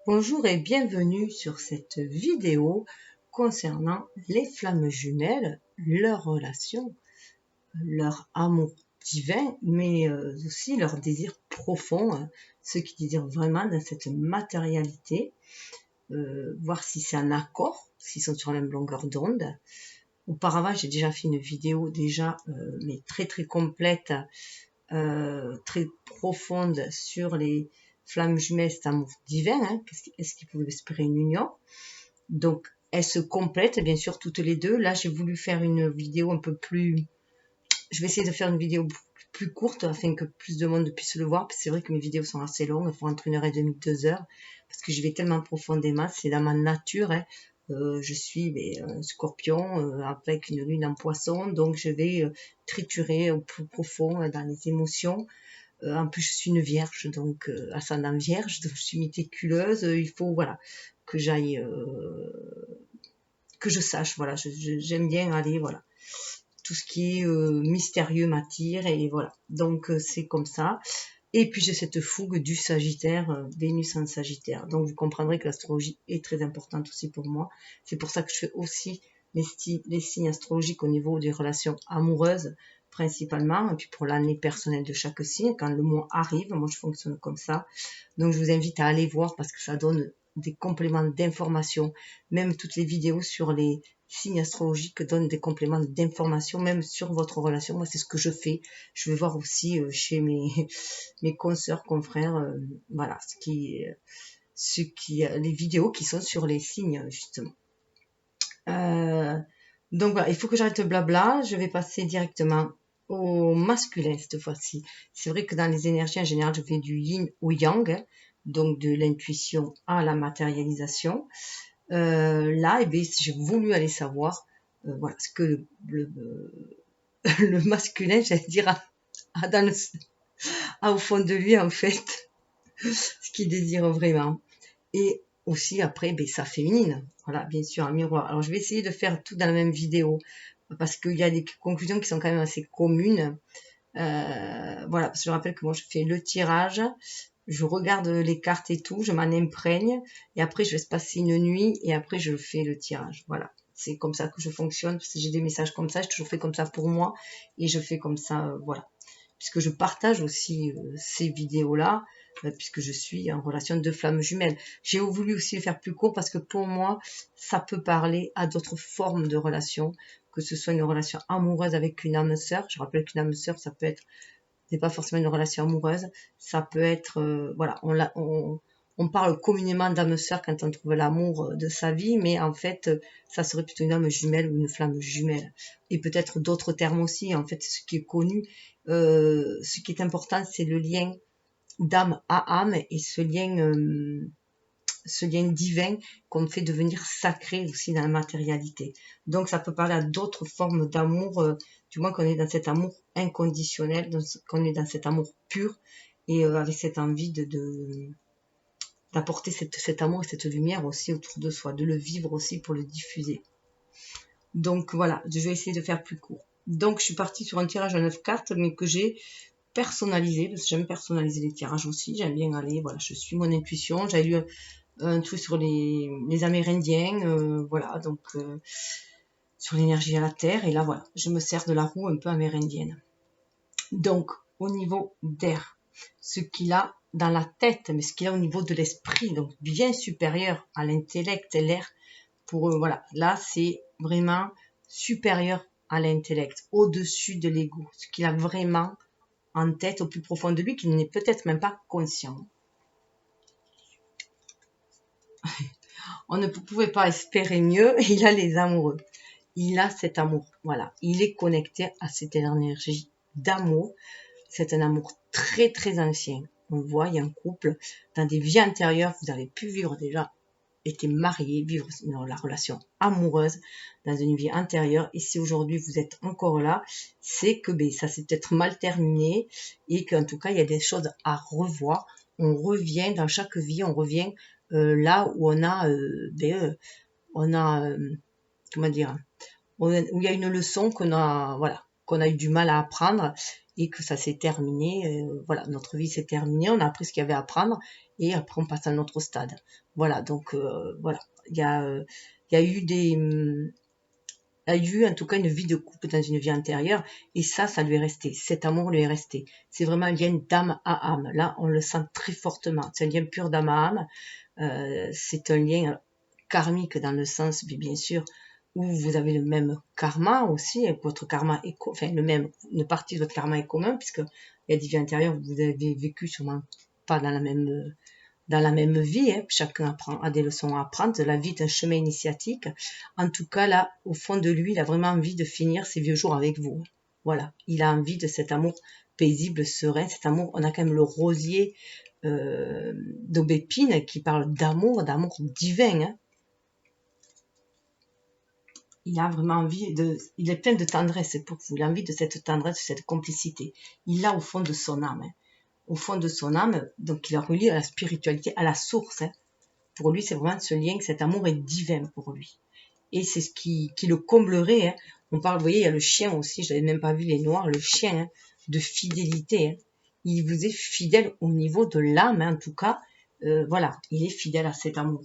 Bonjour et bienvenue sur cette vidéo concernant les flammes jumelles, leur relation, leur amour divin, mais aussi leur désir profond, ceux qui désirent vraiment dans cette matérialité, voir si c'est un accord, s'ils sont sur la même longueur d'onde. Auparavant, j'ai déjà fait une vidéo mais très très complète, très profonde sur les flammes jumelles, cet amour divin, hein, est-ce qu'ils peuvent espérer une union? Donc, elles se complètent, bien sûr, toutes les deux. Là, j'ai voulu faire une vidéo un peu plus... Je vais essayer de faire une vidéo plus courte afin que plus de monde puisse le voir. C'est vrai que mes vidéos sont assez longues, elles font entre 1h30, 2 heures, parce que je vais tellement profondément, c'est dans ma nature. Hein. Je suis un scorpion avec une lune en poisson, donc je vais triturer au plus profond dans les émotions. En plus, je suis une vierge, donc ascendant vierge, donc je suis méticuleuse. Il faut que j'aille, que je sache. Voilà, j'aime bien aller, voilà, tout ce qui est mystérieux m'attire et voilà. Donc c'est comme ça. Et puis j'ai cette fougue du Sagittaire, Vénus en Sagittaire. Donc vous comprendrez que l'astrologie est très importante aussi pour moi. C'est pour ça que je fais aussi les signes astrologiques au niveau des relations amoureuses principalement, et puis pour l'année personnelle de chaque signe, quand le mois arrive, moi je fonctionne comme ça. Donc je vous invite à aller voir parce que ça donne des compléments d'informations. Même toutes les vidéos sur les signes astrologiques donnent des compléments d'informations, même sur votre relation. Moi, c'est ce que je fais. Je vais voir aussi chez mes consoeurs, confrères, voilà, les vidéos qui sont sur les signes, justement. Donc voilà, il faut que j'arrête le blabla. Je vais passer directement au masculin cette fois-ci. C'est vrai que dans les énergies en général, je fais du yin au yang, hein, donc de l'intuition à la matérialisation. Là, j'ai voulu aller savoir voilà, ce que le masculin, j'allais dire, a au fond de lui, en fait, ce qu'il désire vraiment. Et aussi, après, sa féminine. Voilà, bien sûr, un miroir. Alors, je vais essayer de faire tout dans la même vidéo parce qu'il y a des conclusions qui sont quand même assez communes. Voilà, parce que je rappelle que moi, je fais le tirage, je regarde les cartes et tout, je m'en imprègne, et après, je laisse passer une nuit, et après, je fais le tirage. Voilà. C'est comme ça que je fonctionne, parce que j'ai des messages comme ça, j'ai toujours fait comme ça pour moi, et je fais comme ça, voilà. Puisque je partage aussi ces vidéos-là, puisque je suis en relation de flammes jumelles. J'ai voulu aussi le faire plus court parce que pour moi, ça peut parler à d'autres formes de relations, que ce soit une relation amoureuse avec une âme sœur. Je rappelle qu'une âme sœur, ça peut être, c'est pas forcément une relation amoureuse, ça peut être, voilà, on parle communément d'âme sœur quand on trouve l'amour de sa vie, mais en fait, ça serait plutôt une âme jumelle ou une flamme jumelle. Et peut-être d'autres termes aussi, en fait, ce qui est connu. Ce qui est important, c'est le lien d'âme à âme et ce lien divin qu'on fait devenir sacré aussi dans la matérialité. Donc ça peut parler à d'autres formes d'amour, du moins qu'on est dans cet amour inconditionnel, qu'on est dans cet amour pur et avec cette envie d'apporter cet amour et cette lumière aussi autour de soi, de le vivre aussi pour le diffuser. Donc voilà, je vais essayer de faire plus court. Donc je suis partie sur un tirage à 9 cartes, mais que j'ai personnalisé, parce que j'aime personnaliser les tirages aussi, j'aime bien aller, voilà, je suis mon intuition. J'avais lu un truc sur les Amérindiens, voilà, donc sur l'énergie à la Terre, et là voilà, je me sers de la roue un peu amérindienne. Donc, au niveau d'air, ce qu'il a dans la tête, mais ce qu'il a au niveau de l'esprit, donc bien supérieur à l'intellect et l'air, pour voilà, là c'est vraiment supérieur à l'intellect, au-dessus de l'ego, ce qu'il a vraiment en tête au plus profond de lui, qu'il n'est peut-être même pas conscient. On ne pouvait pas espérer mieux, il a les amoureux. Il a cet amour, voilà. Il est connecté à cette énergie d'amour. C'est un amour très très ancien. On voit, il y a un couple, dans des vies antérieures, vous avez pu vivre déjà, été mariés, vivre la relation amoureuse dans une vie antérieure. Et si aujourd'hui vous êtes encore là, c'est que ça s'est peut-être mal terminé et qu'en tout cas, il y a des choses à revoir. On revient dans chaque vie, on revient là où on a comment dire, où il y a une leçon qu'on a, voilà, qu'on a eu du mal à apprendre. et que ça s'est terminé. Voilà, notre vie s'est terminée, on a appris ce qu'il y avait à apprendre et après on passe à un autre stade. Voilà, donc voilà, il y a eu a eu en tout cas une vie de couple dans une vie antérieure et ça lui est resté, cet amour lui est resté. C'est vraiment un lien d'âme à âme, là on le sent très fortement, c'est un lien pur d'âme à âme, c'est un lien karmique dans le sens, bien sûr, où vous avez le même karma aussi, et votre karma est, enfin le même, une partie de votre karma est commun, puisque il y a des vies antérieures où vous avez vécu sûrement pas dans la même vie, hein. Chacun a des leçons à apprendre, la vie est un chemin initiatique. En tout cas, là, au fond de lui, il a vraiment envie de finir ses vieux jours avec vous. Voilà, il a envie de cet amour paisible, serein, cet amour, on a quand même le rosier d'Aubépine qui parle d'amour divin, hein. Il a vraiment envie il est plein de tendresse pour vous, il a envie de cette tendresse, de cette complicité. Il l'a au fond de son âme, hein. Au fond de son âme, donc il a relié à la spiritualité, à la source, hein. Pour lui, c'est vraiment ce lien, cet amour est divin pour lui. Et c'est ce qui le comblerait, hein. On parle, vous voyez, il y a le chien aussi, je n'avais même pas vu les noirs, le chien, hein, de fidélité, hein. Il vous est fidèle au niveau de l'âme, hein, en tout cas, voilà, il est fidèle à cet amour.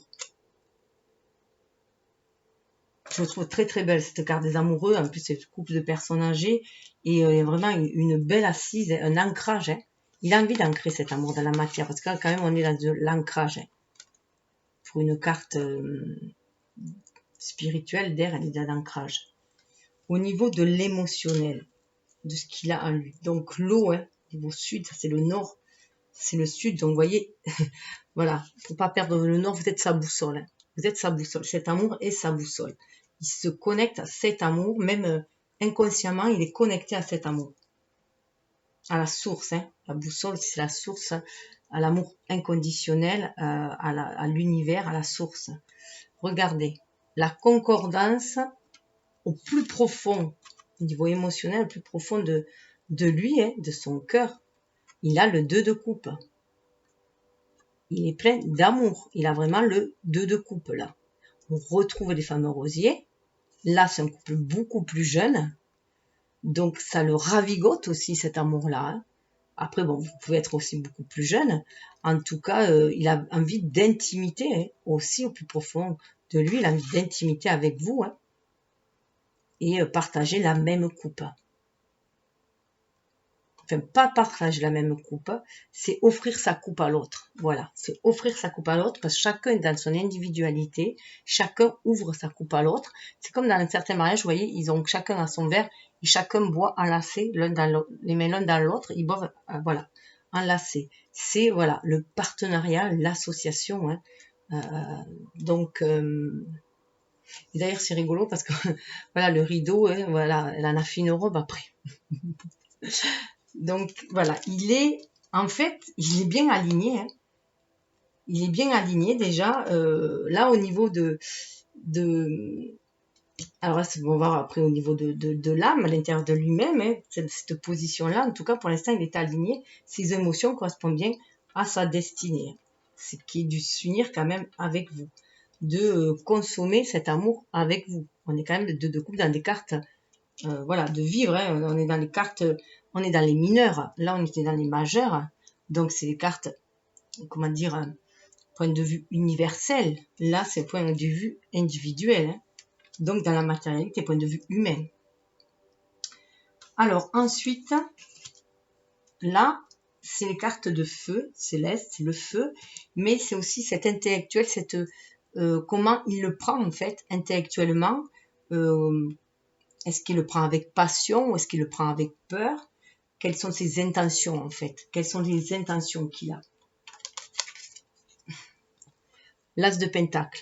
Je trouve très très belle cette carte des amoureux, en plus c'est un couple de personnes âgées, et vraiment une belle assise, un ancrage, hein. Il a envie d'ancrer cet amour dans la matière, parce que là, quand même on est dans de l'ancrage, hein. Pour une carte spirituelle d'air, elle est dans l'ancrage. Au niveau de l'émotionnel, de ce qu'il a en lui, donc l'eau, hein, au niveau sud, ça c'est le nord, c'est le sud, donc vous voyez, voilà, pour pas perdre le nord, vous êtes sa boussole, hein. Vous êtes sa boussole, cet amour est sa boussole. Il se connecte à cet amour, même inconsciemment, il est connecté à cet amour, à la source, hein. La boussole, c'est la source, hein, à l'amour inconditionnel, à l'univers, à la source. Regardez, la concordance au plus profond, au niveau émotionnel, au plus profond de lui, hein, de son cœur, il a le 2 de coupe. Il est plein d'amour. Il a vraiment le 2 de coupe, là. On retrouve les fameux rosiers. Là, c'est un couple beaucoup plus jeune. Donc, ça le ravigote aussi, cet amour-là, hein. Après, bon, vous pouvez être aussi beaucoup plus jeune. En tout cas, il a envie d'intimité, hein, aussi au plus profond de lui. Il a envie d'intimité avec vous, hein, et partager la même coupe. Enfin, pas partager la même coupe, c'est offrir sa coupe à l'autre. Voilà, c'est offrir sa coupe à l'autre parce que chacun est dans son individualité, chacun ouvre sa coupe à l'autre. C'est comme dans un certain mariage, vous voyez, ils ont chacun à son verre et chacun boit enlacé, l'un dans l'autre, les mains l'un dans l'autre, ils boivent, voilà, enlacé. C'est, voilà, le partenariat, l'association, hein. Donc, d'ailleurs, c'est rigolo parce que, voilà, le rideau, hein, voilà, elle en a fait une robe après. Donc voilà, en fait, il est bien aligné, hein. Il est bien aligné déjà. Là, au niveau alors là, on va voir après au niveau de l'âme, à l'intérieur de lui-même, hein, cette position-là, en tout cas pour l'instant, il est aligné. Ses émotions correspondent bien à sa destinée. C'est qui est dû s'unir quand même avec vous, de consommer cet amour avec vous. On est quand même de couple dans des cartes, voilà, de vivre, hein. On est dans les cartes, on est dans les mineurs. Là, on était dans les majeurs. Donc, c'est des cartes, comment dire, point de vue universel. Là, c'est point de vue individuel, hein. Donc, dans la matérialité, point de vue humain. Alors, ensuite, là, c'est les cartes de feu céleste, c'est le feu, mais c'est aussi cet intellectuel, comment il le prend, en fait, intellectuellement. Est-ce qu'il le prend avec passion ou est-ce qu'il le prend avec peur? Quelles sont ses intentions, en fait? Quelles sont les intentions qu'il a? L'As de Pentacle.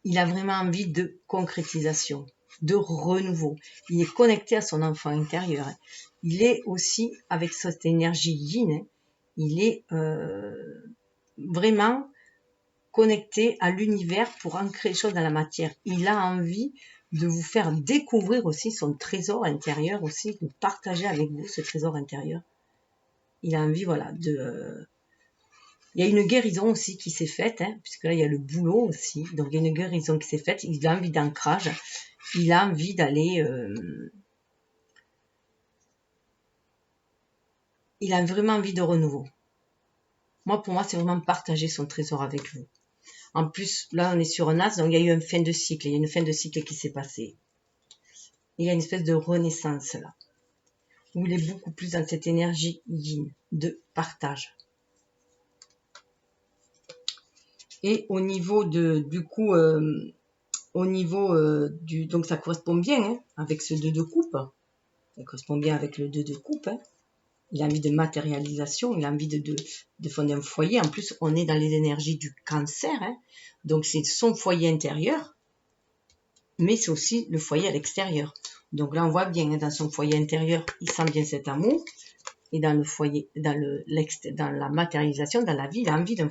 Il a vraiment envie de concrétisation, de renouveau. Il est connecté à son enfant intérieur. Il est aussi, avec cette énergie yin, il est vraiment connecté à l'univers pour ancrer les choses dans la matière. Il a envie de vous faire découvrir aussi son trésor intérieur, aussi de partager avec vous ce trésor intérieur. Il a envie, voilà, il y a une guérison aussi qui s'est faite, hein, puisque là il y a le boulot aussi, donc il y a une guérison qui s'est faite. Il a envie d'ancrage, il a envie d'aller il a vraiment envie de renouveau. Moi, pour moi, c'est vraiment partager son trésor avec vous. En plus, là, on est sur un as, donc il y a eu une fin de cycle. Il y a une fin de cycle qui s'est passée. Il y a une espèce de renaissance là, où il est beaucoup plus dans cette énergie yin de partage. Et au niveau du coup, au niveau donc ça correspond bien hein, avec ce 2 de coupe. Ça correspond bien avec le 2 de coupe. Hein. Il a envie de matérialisation, il a envie de fonder un foyer. En plus, on est dans les énergies du cancer. Hein. Donc, c'est son foyer intérieur, mais c'est aussi le foyer à l'extérieur. Donc là, on voit bien, hein, dans son foyer intérieur, il sent bien cet amour. Et dans le foyer, dans la matérialisation, dans la vie, il a envie d'un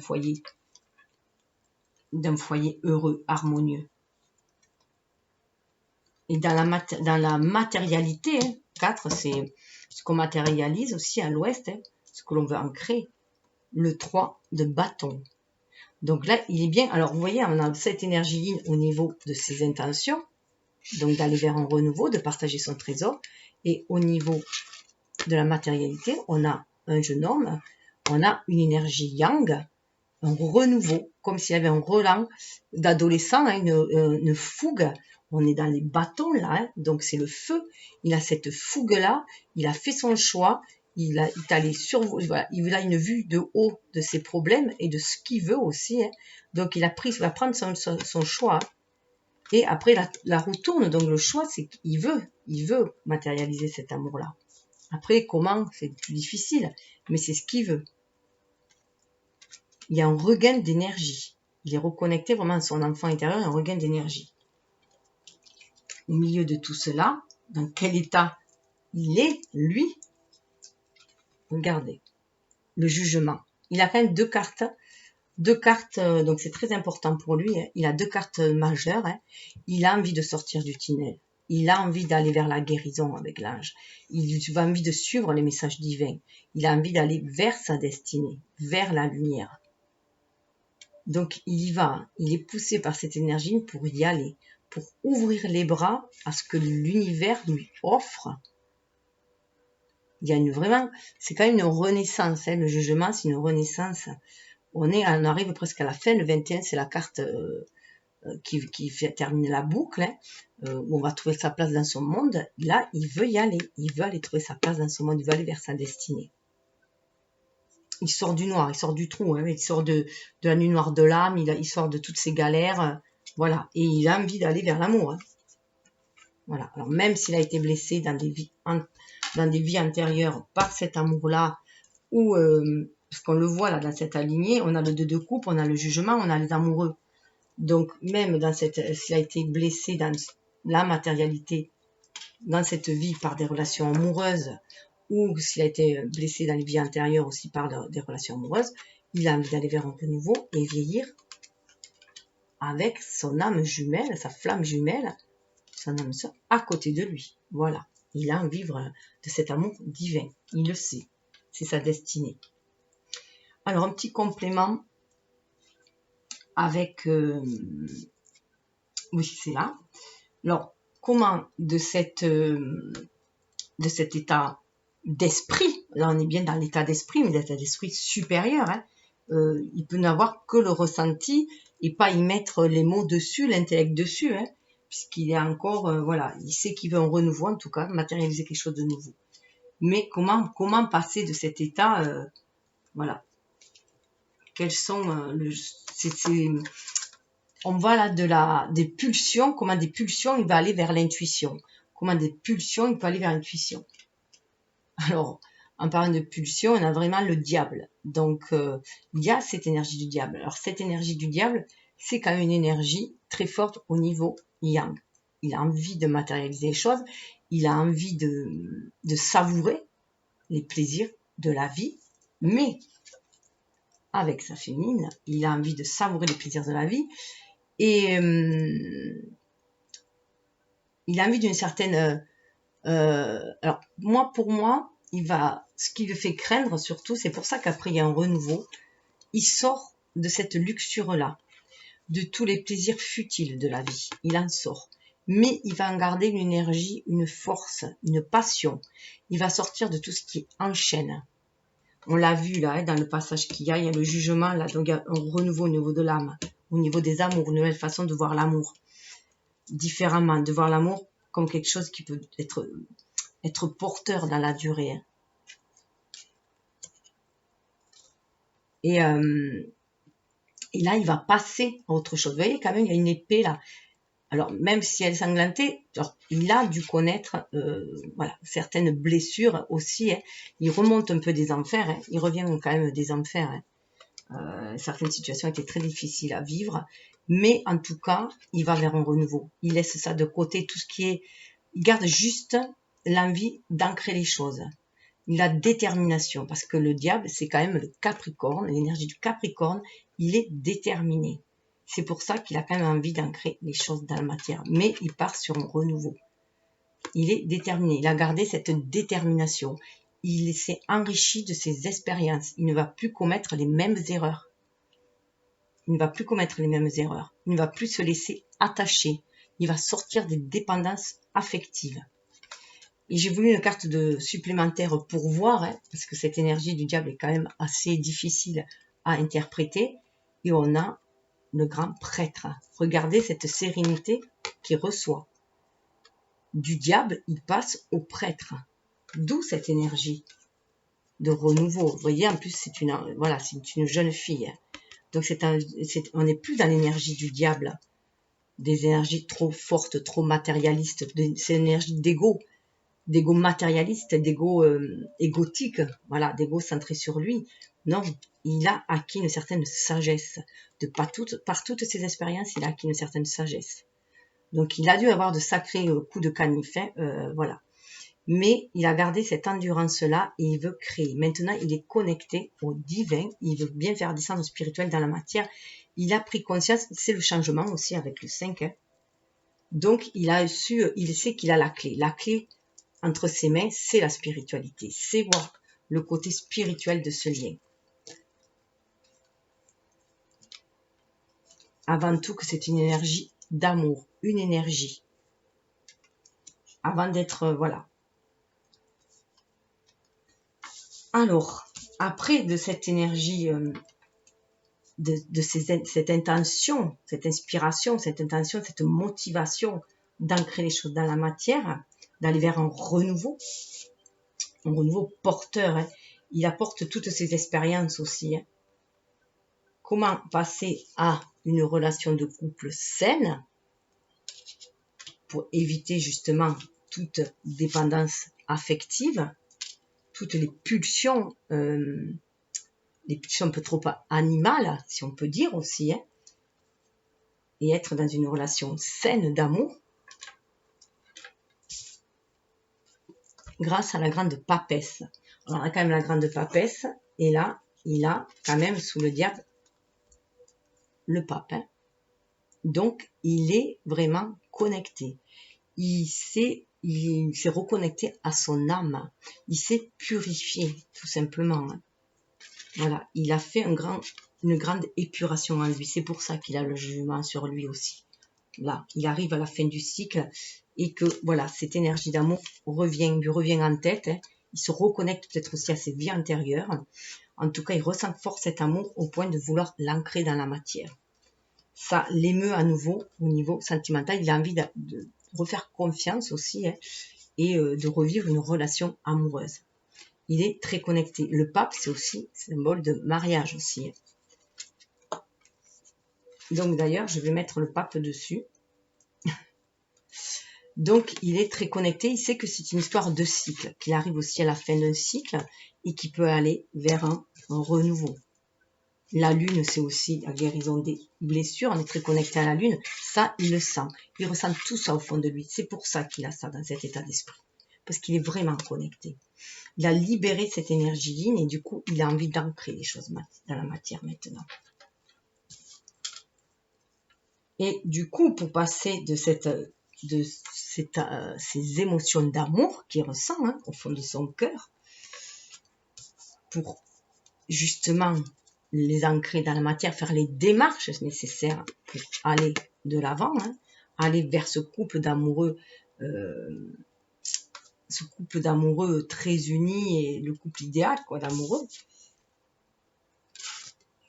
foyer heureux, harmonieux. Et dans la matérialité, hein, 4, c'est ce qu'on matérialise aussi à l'ouest, hein, ce que l'on veut ancrer. Le 3 de bâton. Donc là, il est bien. Alors, vous voyez, on a cette énergie yin au niveau de ses intentions. Donc, d'aller vers un renouveau, de partager son trésor. Et au niveau de la matérialité, on a un jeune homme, on a une énergie yang, un renouveau, comme s'il y avait un relan d'adolescent, hein, une fougue. On est dans les bâtons là, hein, donc c'est le feu. Il a cette fougue là, il a fait son choix, il est allé voilà, il a une vue de haut de ses problèmes et de ce qu'il veut aussi. Hein. Donc il va prendre son choix. Hein. Et après la roue tourne, donc le choix c'est qu'il veut matérialiser cet amour là. Après comment, c'est plus difficile, mais c'est ce qu'il veut. Il y a un regain d'énergie. Il est reconnecté vraiment à son enfant intérieur, un regain d'énergie. Au milieu de tout cela, dans quel état il est, lui? Regardez, le jugement. Il a quand même deux cartes, donc c'est très important pour lui. Hein. Il a 2 cartes majeures. Hein. Il a envie de sortir du tunnel. Il a envie d'aller vers la guérison avec l'ange. Il a envie de suivre les messages divins. Il a envie d'aller vers sa destinée, vers la lumière. Donc il y va, il est poussé par cette énergie pour y aller, pour ouvrir les bras à ce que l'univers lui offre. Il y a vraiment, c'est quand même une renaissance, hein, le jugement c'est une renaissance. On arrive presque à la fin, le 21 c'est la carte qui termine la boucle, hein, où on va trouver sa place dans son monde. Là, il veut y aller, il veut aller trouver sa place dans son monde, il veut aller vers sa destinée. Il sort du noir, il sort du trou, hein, il sort de la nuit noire de l'âme, il sort de toutes ces galères, voilà, et il a envie d'aller vers l'amour. Hein. Voilà. Alors même s'il a été blessé dans des vies antérieures par cet amour-là, ou parce qu'on le voit là dans cette alignée, on a le 2 de coupe, on a le jugement, on a les amoureux. Donc même s'il a été blessé dans la matérialité, dans cette vie par des relations amoureuses, ou s'il a été blessé dans les vies antérieures aussi par des relations amoureuses, il a envie d'aller vers un renouveau et vieillir avec son âme jumelle, sa flamme jumelle, son âme sœur, à côté de lui. Voilà. Il a envie de cet amour divin. Il le sait. C'est sa destinée. Alors, un petit complément avec... oui, c'est là. Alors, comment de cet état d'esprit, là on est bien dans l'état d'esprit, mais l'état d'esprit supérieur, hein, il peut n'avoir que le ressenti et pas y mettre les mots dessus, l'intellect dessus, hein, puisqu'il est encore, voilà, il sait qu'il veut un renouveau, en tout cas, matérialiser quelque chose de nouveau. Mais comment passer de cet état, voilà, quels sont on va là des pulsions, comment des pulsions il va aller vers l'intuition, comment des pulsions il peut aller vers l'intuition. Alors, en parlant de pulsion, on a vraiment le diable. Donc, il y a cette énergie du diable. Alors, cette énergie du diable, c'est quand même une énergie très forte au niveau yang. Il a envie de matérialiser les choses. Il a envie de savourer les plaisirs de la vie. Mais, avec sa féminine, il a envie de savourer les plaisirs de la vie. Et il a envie d'une certaine... alors, pour moi, ce qui le fait craindre surtout, c'est pour ça qu'après il y a un renouveau, il sort de cette luxure-là, de tous les plaisirs futiles de la vie, il en sort. Mais il va en garder une énergie, une force, une passion. Il va sortir de tout ce qui enchaîne. On l'a vu là, hein, dans le passage qu'il y a le jugement, là, donc il y a un renouveau au niveau de l'âme, au niveau des amours, une nouvelle façon de voir l'amour, différemment, de voir l'amour comme quelque chose qui peut être porteur dans la durée. Hein. Et là, il va passer à autre chose. Vous voyez, quand même, il y a une épée là. Alors, même si elle est sanglantée, il a dû connaître voilà, certaines blessures aussi. Hein. Il remonte un peu des enfers. Hein. Il revient quand même des enfers. Hein. Certaines situations étaient très difficiles à vivre. Mais en tout cas, il va vers un renouveau. Il laisse ça de côté, tout ce qui est... Il garde juste l'envie d'ancrer les choses. La détermination, parce que le diable, c'est quand même le Capricorne, l'énergie du Capricorne, il est déterminé. C'est pour ça qu'il a quand même envie d'ancrer les choses dans la matière. Mais il part sur un renouveau. Il est déterminé. Il a gardé cette détermination. Il s'est enrichi de ses expériences. Il ne va plus commettre les mêmes erreurs. Il ne va plus commettre les mêmes erreurs. Il ne va plus se laisser attacher. Il va sortir des dépendances affectives. Et j'ai voulu une carte supplémentaire pour voir, hein, parce que cette énergie du diable est quand même assez difficile à interpréter. Et on a le grand prêtre. Regardez cette sérénité qu'il reçoit. Du diable, il passe au prêtre. D'où cette énergie de renouveau. Vous voyez, en plus, c'est une jeune fille. Donc, on n'est plus dans l'énergie du diable, des énergies trop fortes, trop matérialistes, c'est l'énergie d'ego matérialiste, d'ego égotique, voilà, d'ego centré sur lui. Non, il a acquis une certaine sagesse. Par toutes ses expériences, il a acquis une certaine sagesse. Donc, il a dû avoir de sacrés coups de canif, voilà. Mais il a gardé cette endurance-là et il veut créer. Maintenant, il est connecté au divin. Il veut bien faire descendre le spirituel dans la matière. Il a pris conscience, c'est le changement aussi avec le 5. Hein. Donc, il sait qu'il a la clé. La clé entre ses mains, c'est la spiritualité. C'est voir le côté spirituel de ce lien. Avant tout que c'est une énergie d'amour, une énergie. Avant d'être, voilà. Alors, après de cette énergie, cette intention, cette inspiration, cette intention, cette motivation d'ancrer les choses dans la matière, d'aller vers un renouveau porteur. Hein. Il apporte toutes ses expériences aussi. Hein. Comment passer à une relation de couple saine pour éviter justement toute dépendance affective, toutes les pulsions un peu trop animales, si on peut dire aussi, hein, et être dans une relation saine d'amour grâce à la grande papesse. Alors, on a quand même la grande papesse, et là, il a quand même sous le diable le pape. Hein. Donc, il est vraiment connecté. Il s'est reconnecté à son âme. Il s'est purifié, tout simplement. Hein. Voilà, il a fait une grande épuration en lui. C'est pour ça qu'il a le jugement sur lui aussi. Là, il arrive à la fin du cycle et que, voilà, cette énergie d'amour lui revient en tête. Hein. Il se reconnecte peut-être aussi à ses vies antérieures. En tout cas, il ressent fort cet amour au point de vouloir l'ancrer dans la matière. Ça l'émeut à nouveau au niveau sentimental. Il a envie de refaire confiance aussi, hein, et de revivre une relation amoureuse. Il est très connecté. Le pape, c'est aussi symbole de mariage aussi. Donc d'ailleurs, je vais mettre le pape dessus. Donc il est très connecté. Il sait que c'est une histoire de cycle, qu'il arrive aussi à la fin d'un cycle et qu'il peut aller vers un renouveau. La lune, c'est aussi la guérison des blessures. On est très connecté à la lune. Ça, il le sent. Il ressent tout ça au fond de lui. C'est pour ça qu'il a ça dans cet état d'esprit. Parce qu'il est vraiment connecté. Il a libéré cette énergie yin et du coup, il a envie d'ancrer les choses dans la matière maintenant. Et du coup, pour passer de ces émotions d'amour qu'il ressent, hein, au fond de son cœur, pour justement les ancrer dans la matière, faire les démarches nécessaires pour aller de l'avant, hein, aller vers ce couple d'amoureux très unis et le couple idéal quoi d'amoureux,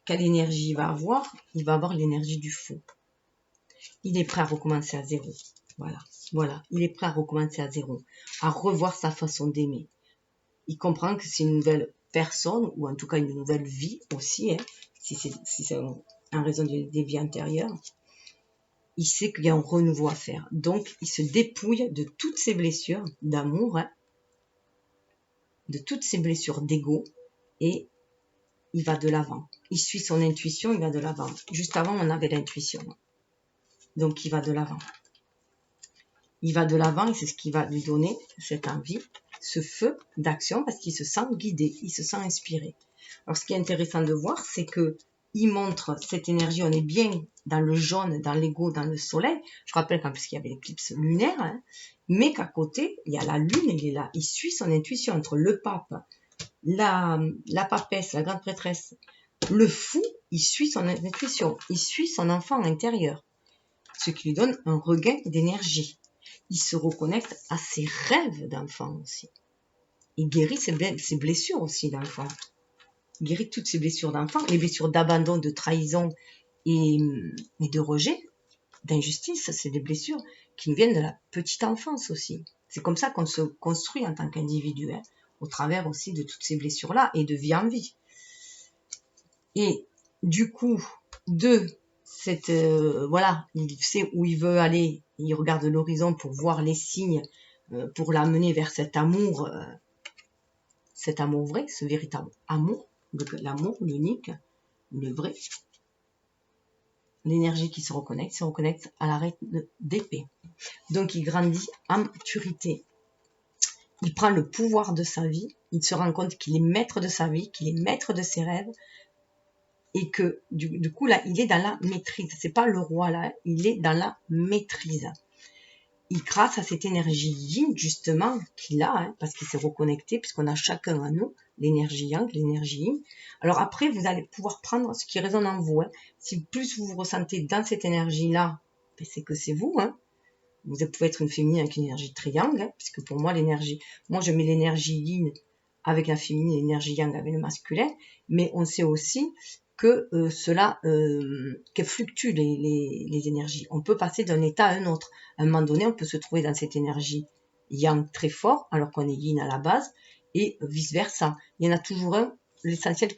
quelle énergie il va avoir? Il va avoir l'énergie du faux. Il est prêt à recommencer à zéro. Voilà, voilà. Il est prêt à recommencer à zéro, à revoir sa façon d'aimer. Il comprend que c'est une nouvelle personne, ou en tout cas une nouvelle vie aussi, hein, si c'est en raison des vies antérieures. Il sait qu'il y a un renouveau à faire. Donc, il se dépouille de toutes ses blessures d'amour, hein, de toutes ses blessures d'ego, et il va de l'avant. Il suit son intuition, il va de l'avant. Juste avant, on avait l'intuition. Donc, il va de l'avant. Il va de l'avant et c'est ce qui va lui donner cette envie, ce feu d'action, parce qu'il se sent guidé, il se sent inspiré. Alors, ce qui est intéressant de voir, c'est que il montre cette énergie, on est bien dans le jaune, dans l'ego, dans le soleil. Je rappelle qu'en plus il y avait l'éclipse lunaire, hein, mais qu'à côté, il y a la lune, il est là. Il suit son intuition entre le pape, la papesse, la grande prêtresse, le fou, il suit son intuition, il suit son enfant intérieur, ce qui lui donne un regain d'énergie. Il se reconnecte à ses rêves d'enfant aussi. Il guérit ses blessures aussi d'enfant. Il guérit toutes ses blessures d'enfant, les blessures d'abandon, de trahison et de rejet, d'injustice, c'est des blessures qui nous viennent de la petite enfance aussi. C'est comme ça qu'on se construit en tant qu'individu, hein, au travers aussi de toutes ces blessures-là et de vie en vie. Et du coup, cette voilà, il sait où il veut aller, il regarde l'horizon pour voir les signes, pour l'amener vers cet amour vrai, ce véritable amour, l'amour, l'unique, le vrai. L'énergie qui se reconnecte à l'arrêt d'épée. Donc il grandit en maturité. Il prend le pouvoir de sa vie, il se rend compte qu'il est maître de sa vie, qu'il est maître de ses rêves, et que du coup là, il est dans la maîtrise. C'est pas le roi là, il est dans la maîtrise. Il grâce à cette énergie yin justement qu'il a, hein, parce qu'il s'est reconnecté, puisqu'on a chacun à nous l'énergie yang, l'énergie yin. Alors après, vous allez pouvoir prendre ce qui résonne en vous. Hein. Si plus vous vous ressentez dans cette énergie-là, ben c'est que c'est vous. Hein. Vous pouvez être une féminine avec une énergie triangle, hein, puisque pour moi, moi je mets l'énergie yin avec la féminine et l'énergie yang avec le masculin, mais on sait aussi que qu'elles fluctuent les énergies. On peut passer d'un état à un autre. À un moment donné, on peut se trouver dans cette énergie yang très fort, alors qu'on est yin à la base, et vice-versa. Il y en a toujours un. L'essentiel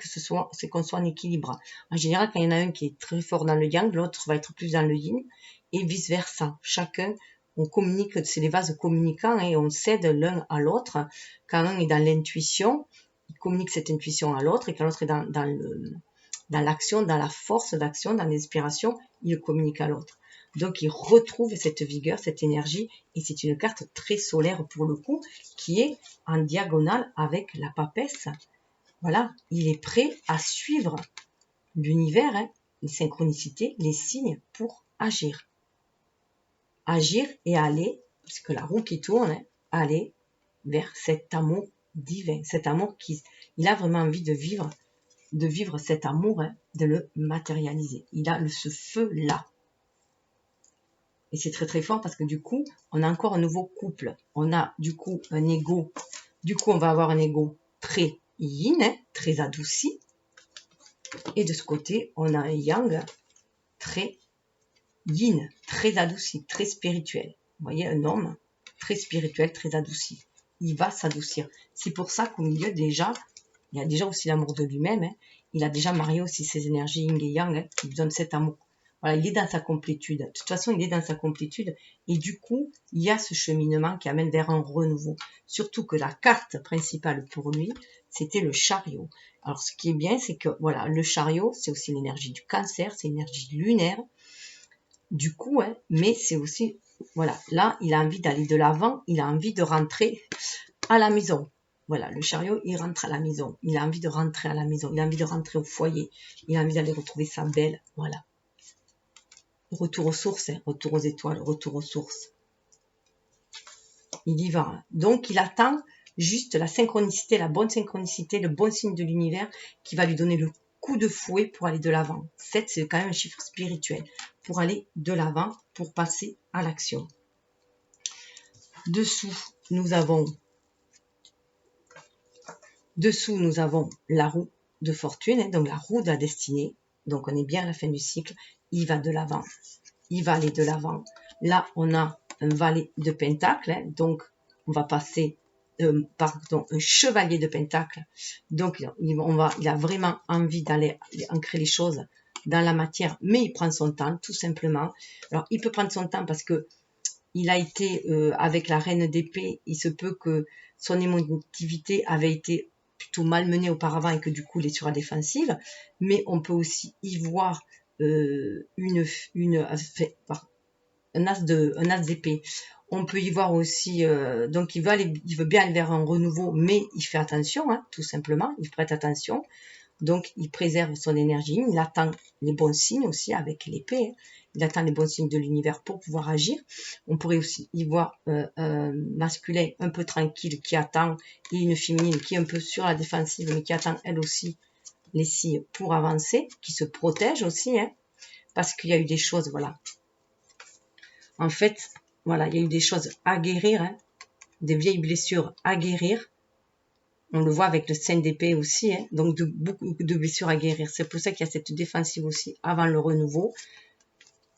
c'est qu'on soit en équilibre. En général, quand il y en a un qui est très fort dans le yang, l'autre va être plus dans le yin, et vice-versa. Chacun, on communique, c'est les vases communicants, et on cède l'un à l'autre. Quand un est dans l'intuition, il communique cette intuition à l'autre, et quand l'autre est dans l'action, dans la force d'action, dans l'inspiration, il communique à l'autre. Donc, il retrouve cette vigueur, cette énergie, et c'est une carte très solaire pour le coup, qui est en diagonale avec la papesse. Voilà, il est prêt à suivre l'univers, hein, les synchronicités, les signes pour agir. Agir et aller, puisque la roue qui tourne, hein, aller vers cet amour divin, cet amour il a vraiment envie de vivre cet amour, hein, de le matérialiser. Il a ce feu-là. Et c'est très très fort parce que du coup, on a encore un nouveau couple. On a du coup un ego. Du coup, on va avoir un ego très yin, hein, très adouci. Et de ce côté, on a un yang très yin, très adouci, très spirituel. Vous voyez, un homme très spirituel, très adouci. Il va s'adoucir. C'est pour ça qu'au milieu, déjà, il y a déjà aussi l'amour de lui-même. Hein. Il a déjà marié aussi ses énergies yin et yang, hein, qui lui donnent cet amour. Voilà, il est dans sa complétude. De toute façon, il est dans sa complétude. Et du coup, il y a ce cheminement qui amène vers un renouveau. Surtout que la carte principale pour lui, c'était le chariot. Alors, ce qui est bien, c'est que, voilà, le chariot, c'est aussi l'énergie du cancer, c'est l'énergie lunaire. Du coup, hein, mais c'est aussi, voilà, là, il a envie d'aller de l'avant, il a envie de rentrer à la maison. Voilà, le chariot, il rentre à la maison. Il a envie de rentrer à la maison. Il a envie de rentrer au foyer. Il a envie d'aller retrouver sa belle. Voilà. Retour aux sources, hein, retour aux étoiles, retour aux sources. Il y va. Hein. Donc, il attend juste la synchronicité, la bonne synchronicité, le bon signe de l'univers qui va lui donner le coup de fouet pour aller de l'avant. 7, c'est quand même un chiffre spirituel. Pour aller de l'avant, pour passer à l'action. Dessous, nous avons la roue de fortune, hein, donc la roue de la destinée. Donc, on est bien à la fin du cycle. Il va de l'avant. Il va aller de l'avant. Là, on a un valet de pentacle. Hein, donc, on va passer, pardon, un chevalier de pentacle. Donc, il a vraiment envie d'aller ancrer les choses dans la matière, mais il prend son temps, tout simplement. Alors, il peut prendre son temps parce que il a été avec la reine d'épée, il se peut que son émotivité avait été plutôt malmenée auparavant et que du coup il est sur la défensive, mais on peut aussi y voir un as d'épée. On peut y voir aussi, donc il veut bien aller vers un renouveau, mais il fait attention, hein, tout simplement, il prête attention. Donc, il préserve son énergie, il attend les bons signes aussi avec l'épée, hein. Il attend les bons signes de l'univers pour pouvoir agir. On pourrait aussi y voir un masculin un peu tranquille qui attend et une féminine qui est un peu sur la défensive mais qui attend elle aussi les signes pour avancer, qui se protège aussi, hein, parce qu'il y a eu des choses, voilà. En fait, voilà, il y a eu des choses à guérir, hein, des vieilles blessures à guérir. On le voit avec le 5 d'épée aussi, hein, donc beaucoup de blessures à guérir. C'est pour ça qu'il y a cette défensive aussi avant le renouveau.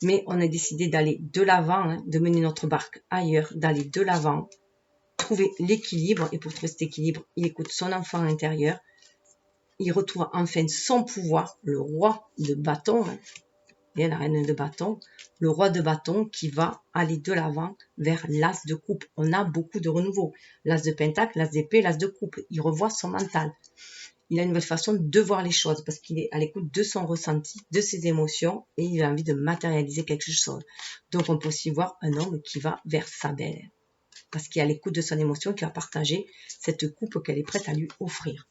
Mais on a décidé d'aller de l'avant, hein, de mener notre barque ailleurs, d'aller de l'avant, trouver l'équilibre. Et pour trouver cet équilibre, il écoute son enfant intérieur. Il retrouve enfin son pouvoir, le roi de bâton, hein, et la reine de bâton, le roi de bâton qui va aller de l'avant vers l'as de coupe. On a beaucoup de renouveau. L'as de pentacle, l'as d'épée, l'as de coupe. Il revoit son mental. Il a une nouvelle façon de voir les choses parce qu'il est à l'écoute de son ressenti, de ses émotions et il a envie de matérialiser quelque chose. Donc on peut aussi voir un homme qui va vers sa belle parce qu'il est à l'écoute de son émotion, qui va partager cette coupe qu'elle est prête à lui offrir.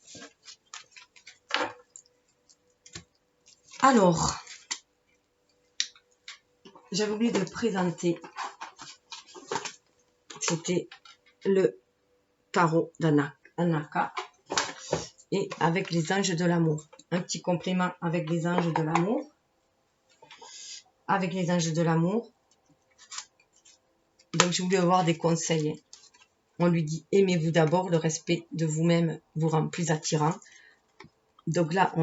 Alors, j'avais oublié de présenter, c'était le tarot d'Anaka et avec les anges de l'amour. Un petit complément avec les anges de l'amour. Avec les anges de l'amour. Donc, je voulais avoir des conseils. On lui dit, aimez-vous d'abord, le respect de vous-même vous rend plus attirant. Donc là,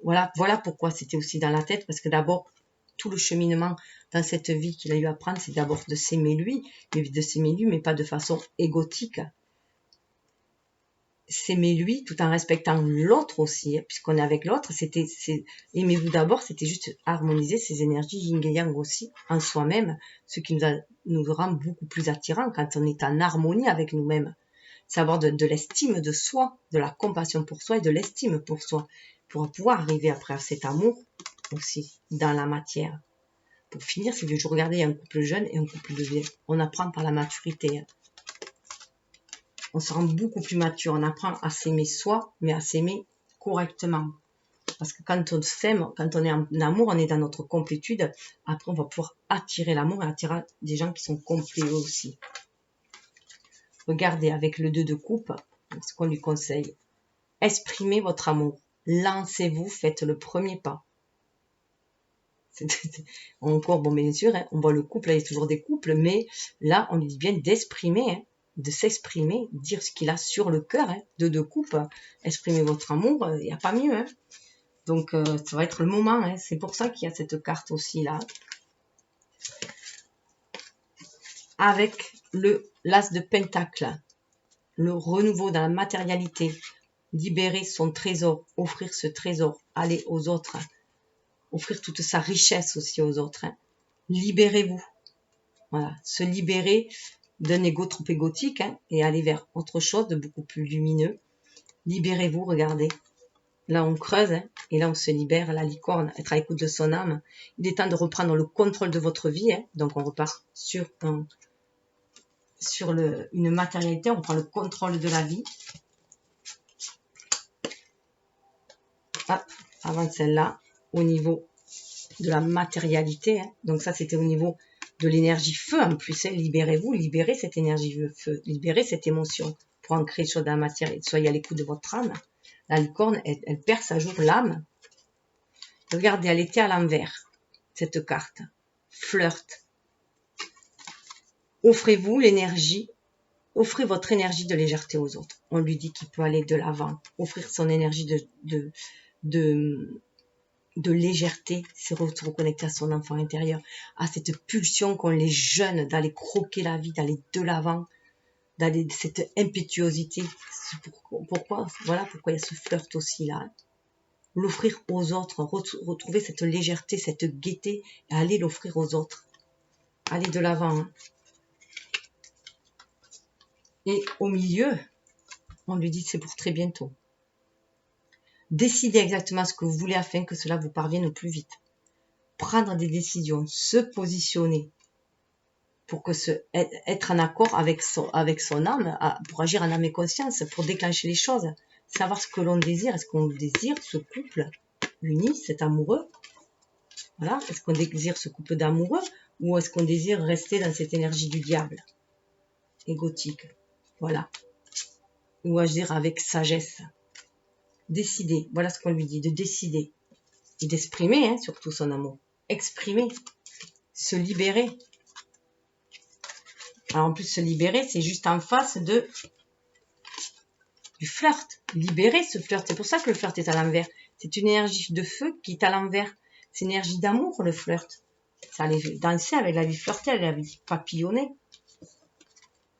voilà pourquoi c'était aussi dans la tête, parce que d'abord, tout le cheminement dans cette vie qu'il a eu à prendre, c'est d'abord de s'aimer lui, mais pas de façon égotique. S'aimer lui tout en respectant l'autre aussi, hein, puisqu'on est avec l'autre, aimez-vous d'abord, c'était juste harmoniser ces énergies yin et yang aussi en soi-même, ce qui nous rend beaucoup plus attirants quand on est en harmonie avec nous-mêmes. C'est avoir de l'estime de soi, de la compassion pour soi et de l'estime pour soi, pour pouvoir arriver après à cet amour aussi dans la matière. Pour finir, si je regardais un couple jeune et un couple de vieux, on apprend par la maturité, hein. On se rend beaucoup plus mature, on apprend à s'aimer soi, mais à s'aimer correctement. Parce que quand on s'aime, quand on est en amour, on est dans notre complétude. Après, on va pouvoir attirer l'amour et attirer des gens qui sont complets eux aussi. Regardez avec le 2 de coupe, ce qu'on lui conseille. Exprimez votre amour. Lancez-vous, faites le premier pas. Encore, bon, bien sûr, hein, on voit le couple, là, il y a toujours des couples, mais là, on lui dit bien d'exprimer, hein, de s'exprimer, dire ce qu'il a sur le cœur, hein, de coupe, exprimer votre amour, il n'y a pas mieux, hein. Donc ça va être le moment, hein. C'est pour ça qu'il y a cette carte aussi là, avec l'as de pentacle, le renouveau dans la matérialité, libérer son trésor, offrir ce trésor, aller aux autres, offrir toute sa richesse aussi aux autres, hein. Libérez-vous, voilà, se libérer d'un ego trop égotique, hein, et aller vers autre chose de beaucoup plus lumineux. Libérez-vous, regardez. Là, on creuse, hein, et là, on se libère. La licorne, être à l'écoute de son âme. Il est temps de reprendre le contrôle de votre vie, hein. Donc, on repart sur une matérialité. On prend le contrôle de la vie. Hop, avant celle-là, au niveau de la matérialité, hein. Donc, ça, c'était au niveau de l'énergie feu en plus, hein. Libérez-vous, libérez cette énergie feu, libérez cette émotion pour ancrer les choses dans la matière et soyez à l'écoute de votre âme. La licorne, elle perce à jour l'âme. Regardez, elle était à l'envers, cette carte. Flirt. Offrez-vous l'énergie, offrez votre énergie de légèreté aux autres. On lui dit qu'il peut aller de l'avant, offrir son énergie de de légèreté, c'est se reconnecter à son enfant intérieur, à cette pulsion qu'ont les jeunes d'aller croquer la vie, d'aller de l'avant, d'aller cette impétuosité. Pourquoi, voilà pourquoi il y a ce flirt aussi là. L'offrir aux autres, retrouver cette légèreté, cette gaieté, et aller l'offrir aux autres. Aller de l'avant. Hein. Et au milieu, on lui dit c'est pour très bientôt. Décidez exactement ce que vous voulez afin que cela vous parvienne au plus vite. Prendre des décisions, se positionner pour que être en accord avec son âme, pour agir en âme et conscience, pour déclencher les choses, savoir ce que l'on désire, est-ce qu'on désire ce couple uni, cet amoureux, voilà, est-ce qu'on désire ce couple d'amoureux ou est-ce qu'on désire rester dans cette énergie du diable, égotique, voilà, ou agir avec sagesse. Décider, voilà ce qu'on lui dit, de décider et d'exprimer hein, surtout son amour, exprimer, se libérer. Alors en plus se libérer, c'est juste en face du flirt. Libérer ce flirt, c'est pour ça que le flirt est à l'envers. C'est une énergie de feu qui est à l'envers. C'est une énergie d'amour le flirt. Ça allait danser avec la vie flirtée, la vie papillonnée.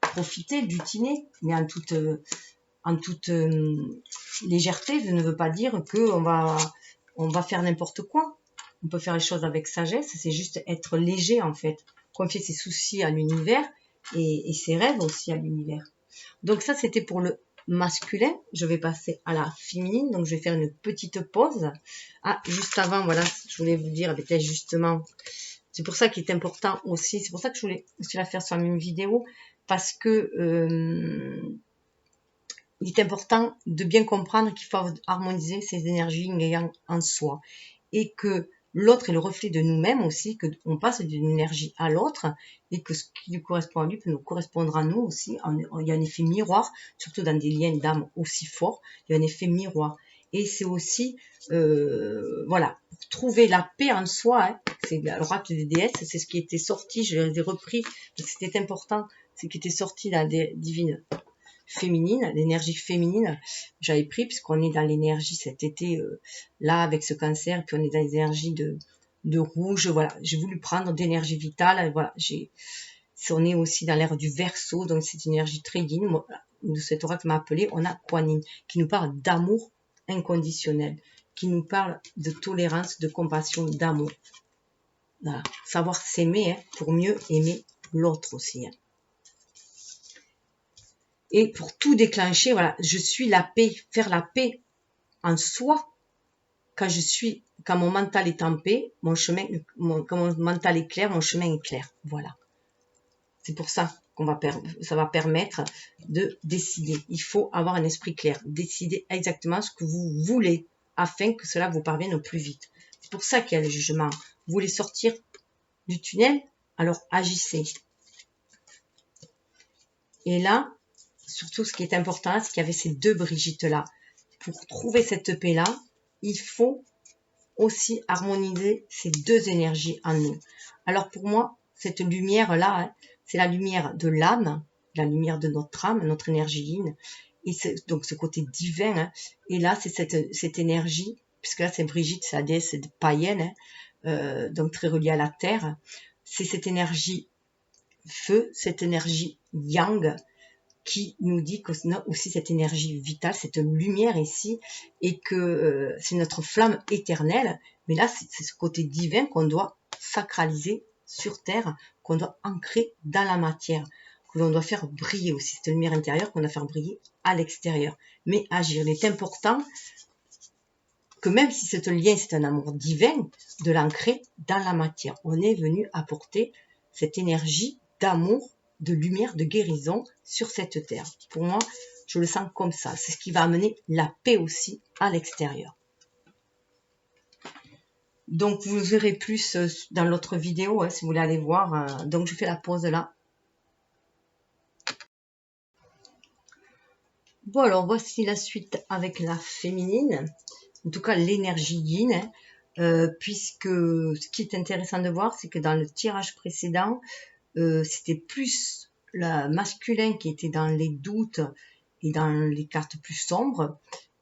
Profiter, butiner, mais en toute légèreté, je ne veux pas dire qu'on va faire n'importe quoi. On peut faire les choses avec sagesse, c'est juste être léger en fait. Confier ses soucis à l'univers et ses rêves aussi à l'univers. Donc ça c'était pour le masculin. Je vais passer à la féminine, donc je vais faire une petite pause. Ah, juste avant, voilà, je voulais vous dire, peut-être justement, c'est pour ça qu'il est important aussi, c'est pour ça que je voulais aussi la faire sur la même vidéo, parce que il est important de bien comprendre qu'il faut harmoniser ces énergies en soi et que l'autre est le reflet de nous-mêmes aussi, qu'on passe d'une énergie à l'autre et que ce qui lui correspond à lui peut nous correspondre à nous aussi. Il y a un effet miroir, surtout dans des liens d'âme aussi forts, il y a un effet miroir. Et c'est aussi, voilà, pour trouver la paix en soi, hein, c'est l'oracle des déesses, c'est ce qui était sorti, je l'ai repris, parce que c'était important, c'est ce qui était sorti dans des divines féminine, l'énergie féminine, j'avais pris puisqu'on est dans l'énergie cet été là avec ce cancer, puis on est dans les énergies de rouge, voilà, j'ai voulu prendre d'énergie vitale, voilà, on est aussi dans l'ère du Verseau, donc c'est une énergie très yin, de cet oracle m'a appelé, on a Kuan Yin, qui nous parle d'amour inconditionnel, qui nous parle de tolérance, de compassion, d'amour, voilà, savoir s'aimer hein, pour mieux aimer l'autre aussi, hein. Et pour tout déclencher, voilà, je suis la paix, faire la paix en soi. Quand mon mental est en paix, quand mon mental est clair, mon chemin est clair. Voilà. C'est pour ça ça va permettre de décider. Il faut avoir un esprit clair. Décider exactement ce que vous voulez afin que cela vous parvienne au plus vite. C'est pour ça qu'il y a le jugement. Vous voulez sortir du tunnel, alors agissez. Et là, surtout, ce qui est important, c'est qu'il y avait ces deux Brigitte-là. Pour trouver cette paix-là, il faut aussi harmoniser ces deux énergies en nous. Alors pour moi, cette lumière-là, hein, c'est la lumière de l'âme, la lumière de notre âme, notre énergie yin, et donc ce côté divin. Hein, et là, c'est cette énergie, puisque là, c'est Brigitte, c'est la déesse païenne, hein, donc très reliée à la terre. C'est cette énergie feu, cette énergie yang, qui nous dit qu'on a aussi cette énergie vitale, cette lumière ici, et que c'est notre flamme éternelle. Mais là, c'est ce côté divin qu'on doit sacraliser sur Terre, qu'on doit ancrer dans la matière, que l'on doit faire briller aussi. Cette lumière intérieure qu'on doit faire briller à l'extérieur. Mais agir, il est important que même si ce lien, c'est un amour divin, de l'ancrer dans la matière. On est venu apporter cette énergie d'amour, de lumière, de guérison sur cette terre. Pour moi, je le sens comme ça. C'est ce qui va amener la paix aussi à l'extérieur. Donc, vous verrez plus dans l'autre vidéo, hein, si vous voulez aller voir. Donc, je fais la pause là. Bon, alors, voici la suite avec la féminine. En tout cas, l'énergie yin. Hein, puisque ce qui est intéressant de voir, c'est que dans le tirage précédent, c'était plus le masculin qui était dans les doutes et dans les cartes plus sombres,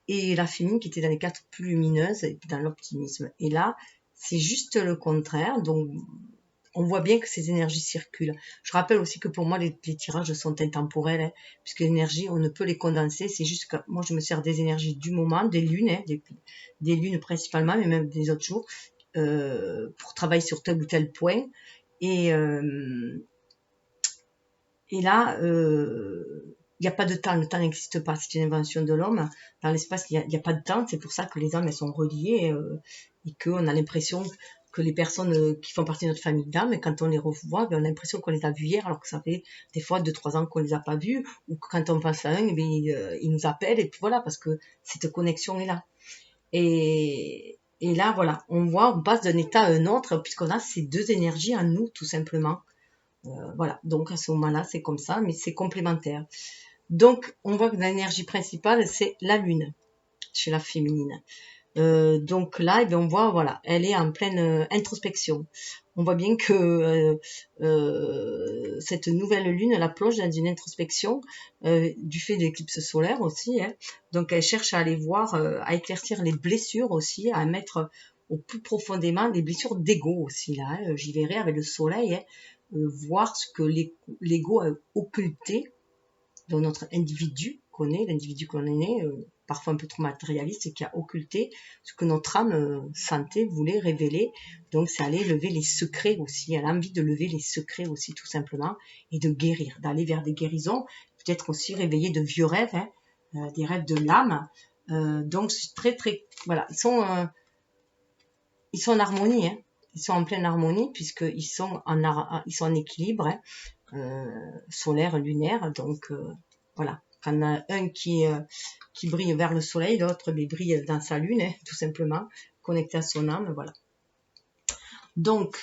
et la féminine qui était dans les quatre plus lumineuses, et dans l'optimisme. Et là, c'est juste le contraire. Donc, on voit bien que ces énergies circulent. Je rappelle aussi que pour moi, les tirages sont intemporels, hein, puisque l'énergie, on ne peut les condenser. C'est juste que moi, je me sers des énergies du moment, des lunes, hein, des lunes principalement, mais même des autres jours, pour travailler sur tel ou tel point. Et là, il n'y a pas de temps, le temps n'existe pas, c'est une invention de l'homme. Dans l'espace, il n'y a pas de temps, c'est pour ça que les âmes elles sont reliées et qu'on a l'impression que les personnes qui font partie de notre famille d'âmes, quand on les revoit, ben, on a l'impression qu'on les a vus hier, alors que ça fait des fois 2-3 ans qu'on les a pas vus, ou que quand on pense à un, ben, il nous appelle, et puis voilà, parce que cette connexion est là. Et là, voilà, on voit, on passe d'un état à un autre, puisqu'on a ces deux énergies en nous, tout simplement. Voilà, donc à ce moment-là, c'est comme ça, mais c'est complémentaire. Donc, on voit que l'énergie principale, c'est la lune, chez la féminine. Donc là, eh bien, on voit, voilà, elle est en pleine introspection. On voit bien que cette nouvelle lune la plonge dans une introspection du fait de l'éclipse solaire aussi. Hein. Donc, elle cherche à aller voir, à éclaircir les blessures aussi, à mettre au plus profondément les blessures d'ego aussi. Là, hein. J'y verrai avec le soleil, hein, voir ce que l'ego a occulté dans notre individu qu'on est, l'individu qu'on est né, parfois un peu trop matérialiste, et qui a occulté ce que notre âme sentait, voulait révéler. Donc c'est aller lever les secrets aussi, elle a envie de lever les secrets aussi tout simplement, et de guérir, d'aller vers des guérisons, peut-être aussi réveiller de vieux rêves, hein, des rêves de l'âme. Donc c'est très, voilà, ils sont en harmonie, hein. Ils sont en pleine harmonie puisqu'ils sont en équilibre, hein, solaire, lunaire, donc voilà. Quand on a un qui brille vers le soleil, l'autre brille dans sa lune, hein, tout simplement, connecté à son âme, voilà. Donc,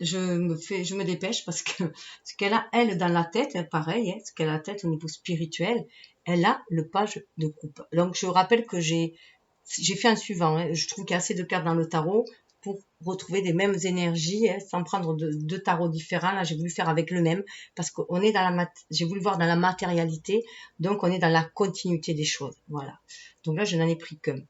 je me dépêche parce que ce qu'elle a, elle, dans la tête, hein, pareil, hein, ce qu'elle a la tête au niveau spirituel, elle a le page de coupe. Donc, je rappelle que j'ai fait un suivant, hein. Je trouve qu'il y a assez de cartes dans le tarot pour retrouver des mêmes énergies, hein, sans prendre deux tarots différents. Là, j'ai voulu faire avec le même parce qu'on est dans j'ai voulu voir dans la matérialité, donc on est dans la continuité des choses. Voilà. Donc là, je n'en ai pris qu'un.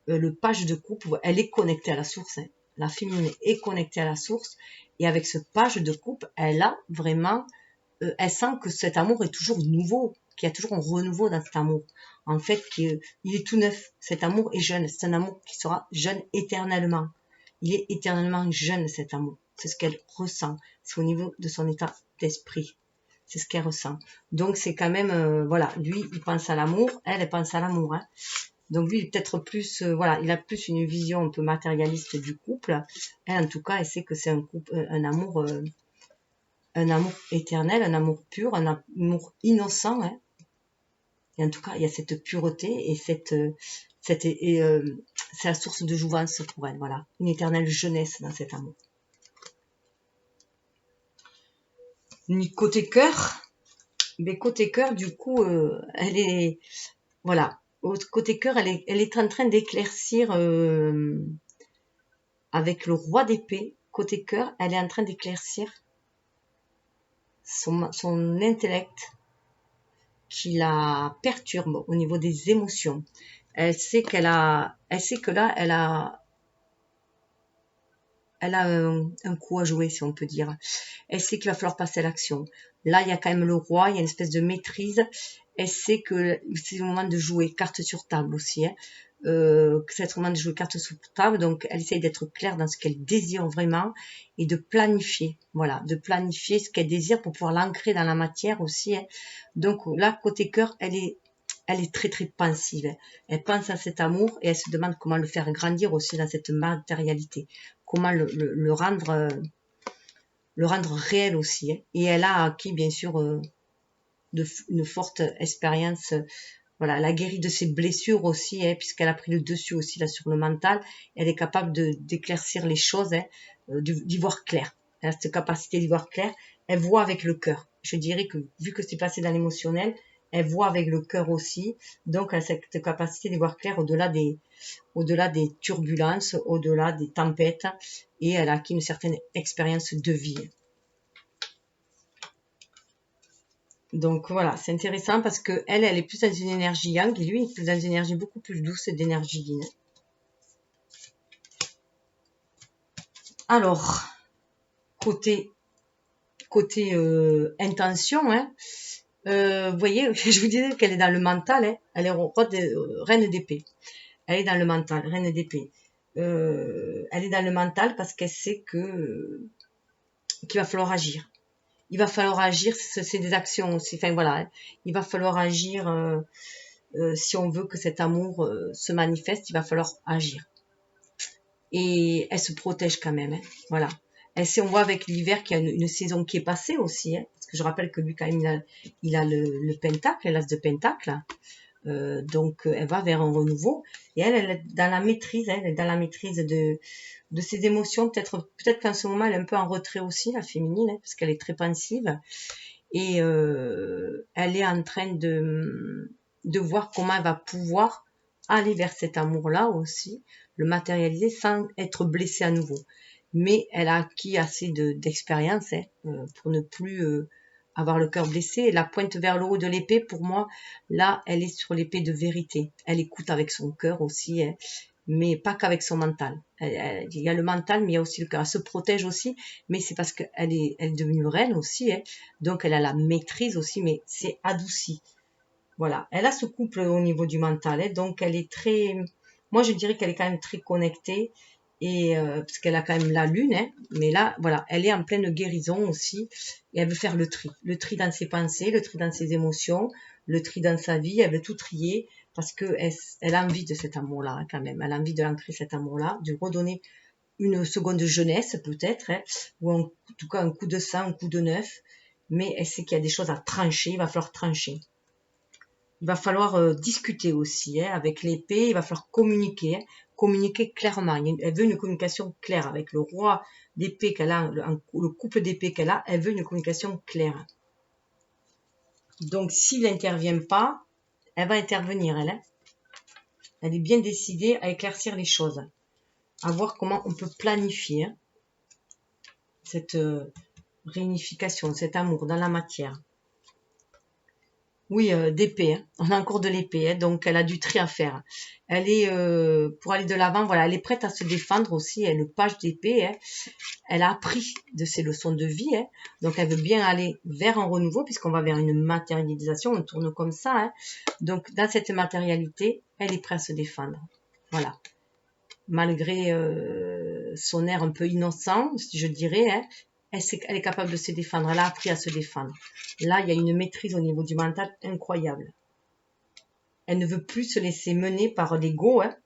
Le page de coupe, elle est connectée à la source. Hein. La féminine est connectée à la source. Et avec ce page de coupe, elle a vraiment, elle sent que cet amour est toujours nouveau, qu'il y a toujours un renouveau dans cet amour. En fait, il est tout neuf. Cet amour est jeune. C'est un amour qui sera jeune éternellement. Il est éternellement jeune, cet amour. C'est ce qu'elle ressent. C'est au niveau de son état d'esprit. C'est ce qu'elle ressent. Donc, c'est quand même, voilà, lui, il pense à l'amour. Elle pense à l'amour. Hein. Donc, lui, il est peut-être plus, voilà, il a plus une vision un peu matérialiste du couple. Elle, en tout cas, elle sait que c'est un amour éternel, un amour pur, un amour innocent. Hein. Et en tout cas, il y a cette pureté et c'est la source de jouvence pour elle, voilà. Une éternelle jeunesse dans cet amour. Côté cœur, du coup, elle est, voilà. Côté cœur, elle est en train d'éclaircir, avec le roi d'épée, côté cœur, elle est en train d'éclaircir son intellect qui la perturbe au niveau des émotions. Elle sait que là, elle a un coup à jouer, si on peut dire. Elle sait qu'il va falloir passer à l'action. Là, il y a quand même le roi, il y a une espèce de maîtrise. Elle sait que c'est le moment de jouer carte sur table aussi. Hein. Que c'est le moment de jouer carte sur table. Donc, elle essaye d'être claire dans ce qu'elle désire vraiment et de planifier. Voilà, de planifier ce qu'elle désire pour pouvoir l'ancrer dans la matière aussi. Hein. Donc, là, côté cœur, elle est très pensive. Elle pense à cet amour et elle se demande comment le faire grandir aussi dans cette matérialité. Comment le rendre réel aussi. Hein. Et elle a acquis, bien sûr, une forte expérience. Voilà, elle a guéri de ses blessures aussi, hein, puisqu'elle a pris le dessus aussi là sur le mental. Elle est capable d'éclaircir les choses, hein, d'y voir clair. Elle a cette capacité d'y voir clair. Elle voit avec le cœur. Je dirais que vu que c'est passé dans l'émotionnel, elle voit avec le cœur aussi. Donc elle a cette capacité d'y voir clair au-delà des turbulences, au-delà des tempêtes, et elle a acquis une certaine expérience de vie. Donc voilà, c'est intéressant parce que elle est plus dans une énergie yang et lui il est plus dans une énergie beaucoup plus douce d'énergie yin. Alors, côté intention, hein, vous voyez, je vous disais qu'elle est dans le mental, hein, elle est reine d'épée. Elle est dans le mental, reine d'épée. Elle est dans le mental parce qu'elle sait qu'il va falloir agir. Il va falloir agir, c'est des actions aussi. Enfin voilà, hein. Il va falloir agir si on veut que cet amour se manifeste, il va falloir agir. Et elle se protège quand même, hein. Voilà. Elle sait, on voit avec l'hiver qu'il y a une saison qui est passée aussi, hein, parce que je rappelle que lui quand même il a le pentacle, l'as de pentacle. Donc elle va vers un renouveau et elle est dans la maîtrise, elle est dans la maîtrise de ses émotions. Peut-être qu'en ce moment elle est un peu en retrait aussi, la féminine, hein, parce qu'elle est très pensive et elle est en train de voir comment elle va pouvoir aller vers cet amour-là aussi, le matérialiser sans être blessée à nouveau. Mais elle a acquis assez d'expérience hein, pour ne plus avoir le cœur blessé. Et la pointe vers le haut de l'épée, pour moi, là, elle est sur l'épée de vérité. Elle écoute avec son cœur aussi, hein, mais pas qu'avec son mental. Il y a le mental, mais il y a aussi le cœur. Elle se protège aussi, mais c'est parce qu'elle est devenue reine aussi, hein, donc elle a la maîtrise aussi, mais c'est adouci. Voilà, elle a ce couple au niveau du mental, hein, donc elle est très... Moi, je dirais qu'elle est quand même très connectée, et parce qu'elle a quand même la lune, hein, mais là, voilà, elle est en pleine guérison aussi, et elle veut faire le tri dans ses pensées, le tri dans ses émotions, le tri dans sa vie, elle veut tout trier, parce que elle a envie de cet amour-là, hein, quand même, elle a envie de l'ancrer cet amour-là, de redonner une seconde jeunesse, peut-être, hein, ou en tout cas un coup de sang, un coup de neuf, mais elle sait qu'il y a des choses à trancher, il va falloir trancher. Il va falloir discuter aussi hein, avec l'épée, il va falloir communiquer, hein, communiquer clairement. Elle veut une communication claire avec le roi d'épée qu'elle a, le couple d'épée qu'elle a, elle veut une communication claire. Donc s'il n'intervient pas, elle va intervenir, elle. Hein. Elle est bien décidée à éclaircir les choses, à voir comment on peut planifier hein, cette réunification, cet amour dans la matière. Oui, d'épée, hein. On a encore de l'épée, hein, donc elle a du tri à faire. Elle est, pour aller de l'avant, voilà, elle est prête à se défendre aussi, elle est le page d'épée, hein. Elle a appris de ses leçons de vie, hein, donc elle veut bien aller vers un renouveau, puisqu'on va vers une matérialisation, on tourne comme ça. Hein. Donc dans cette matérialité, elle est prête à se défendre. Voilà. Malgré son air un peu innocent, je dirais, hein, elle est capable de se défendre, elle a appris à se défendre. Là, il y a une maîtrise au niveau du mental incroyable. Elle ne veut plus se laisser mener par l'ego. Hein.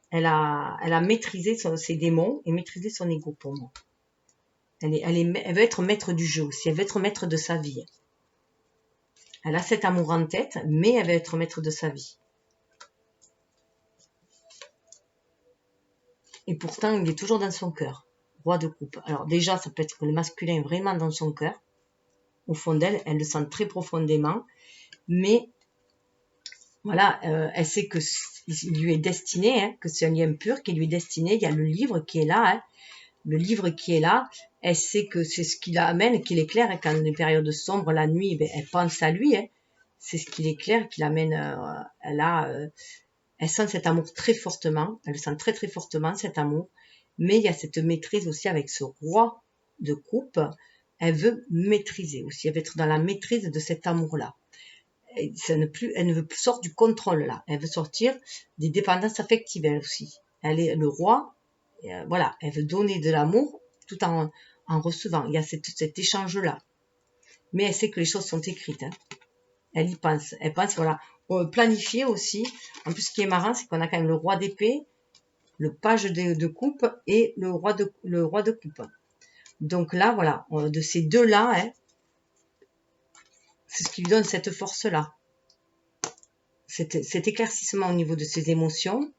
Elle a maîtrisé ses démons et maîtrisé son ego pour moi. Elle veut être maître du jeu aussi, elle veut être maître de sa vie. Elle a cet amour en tête, mais elle veut être maître de sa vie. Et pourtant, il est toujours dans son cœur. Roi de coupe. Alors déjà, ça peut être que le masculin est vraiment dans son cœur. Au fond d'elle, elle le sent très profondément. Mais voilà, elle sait que il lui est destiné, hein, que c'est un lien pur qui lui est destiné. Il y a le livre qui est là, hein, le livre qui est là. Elle sait que c'est ce qui l'amène, qu'il éclaire. Hein, quand les périodes sombres, la nuit, ben, elle pense à lui. Hein, c'est ce qui l'éclaire, qui l'amène. Elle sent cet amour très fortement. Elle le sent très très fortement cet amour. Mais il y a cette maîtrise aussi avec ce roi de coupe. Elle veut maîtriser aussi. Elle veut être dans la maîtrise de cet amour-là. Elle ne veut plus sortir du contrôle là. Elle veut sortir des dépendances affectives elle aussi. Elle est le roi. Voilà, elle veut donner de l'amour tout en recevant. Il y a cet échange-là. Mais elle sait que les choses sont écrites. Hein. Elle y pense. Elle pense, voilà, planifier aussi. En plus, ce qui est marrant, c'est qu'on a quand même le roi d'épée, le page de coupe et le roi de coupe. Donc là, voilà, de ces deux-là, hein, c'est ce qui lui donne cette force-là. Cet éclaircissement au niveau de ses émotions,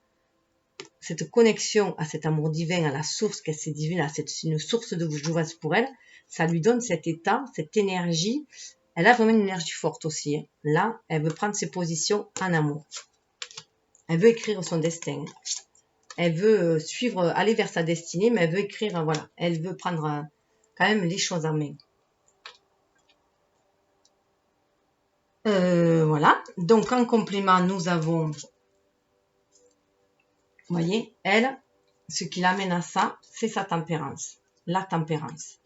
cette connexion à cet amour divin, à la source qu'elle s'est divine, c'est une source de jouvence pour elle, ça lui donne cet état, cette énergie. Elle a vraiment une énergie forte aussi. Hein. Là, elle veut prendre ses positions en amour. Elle veut écrire son destin. Elle veut suivre, aller vers sa destinée, mais elle veut écrire, voilà. Elle veut prendre quand même les choses en main. Voilà. Donc, en complément, nous avons, vous voyez, elle, ce qui l'amène à ça, c'est sa tempérance. La tempérance.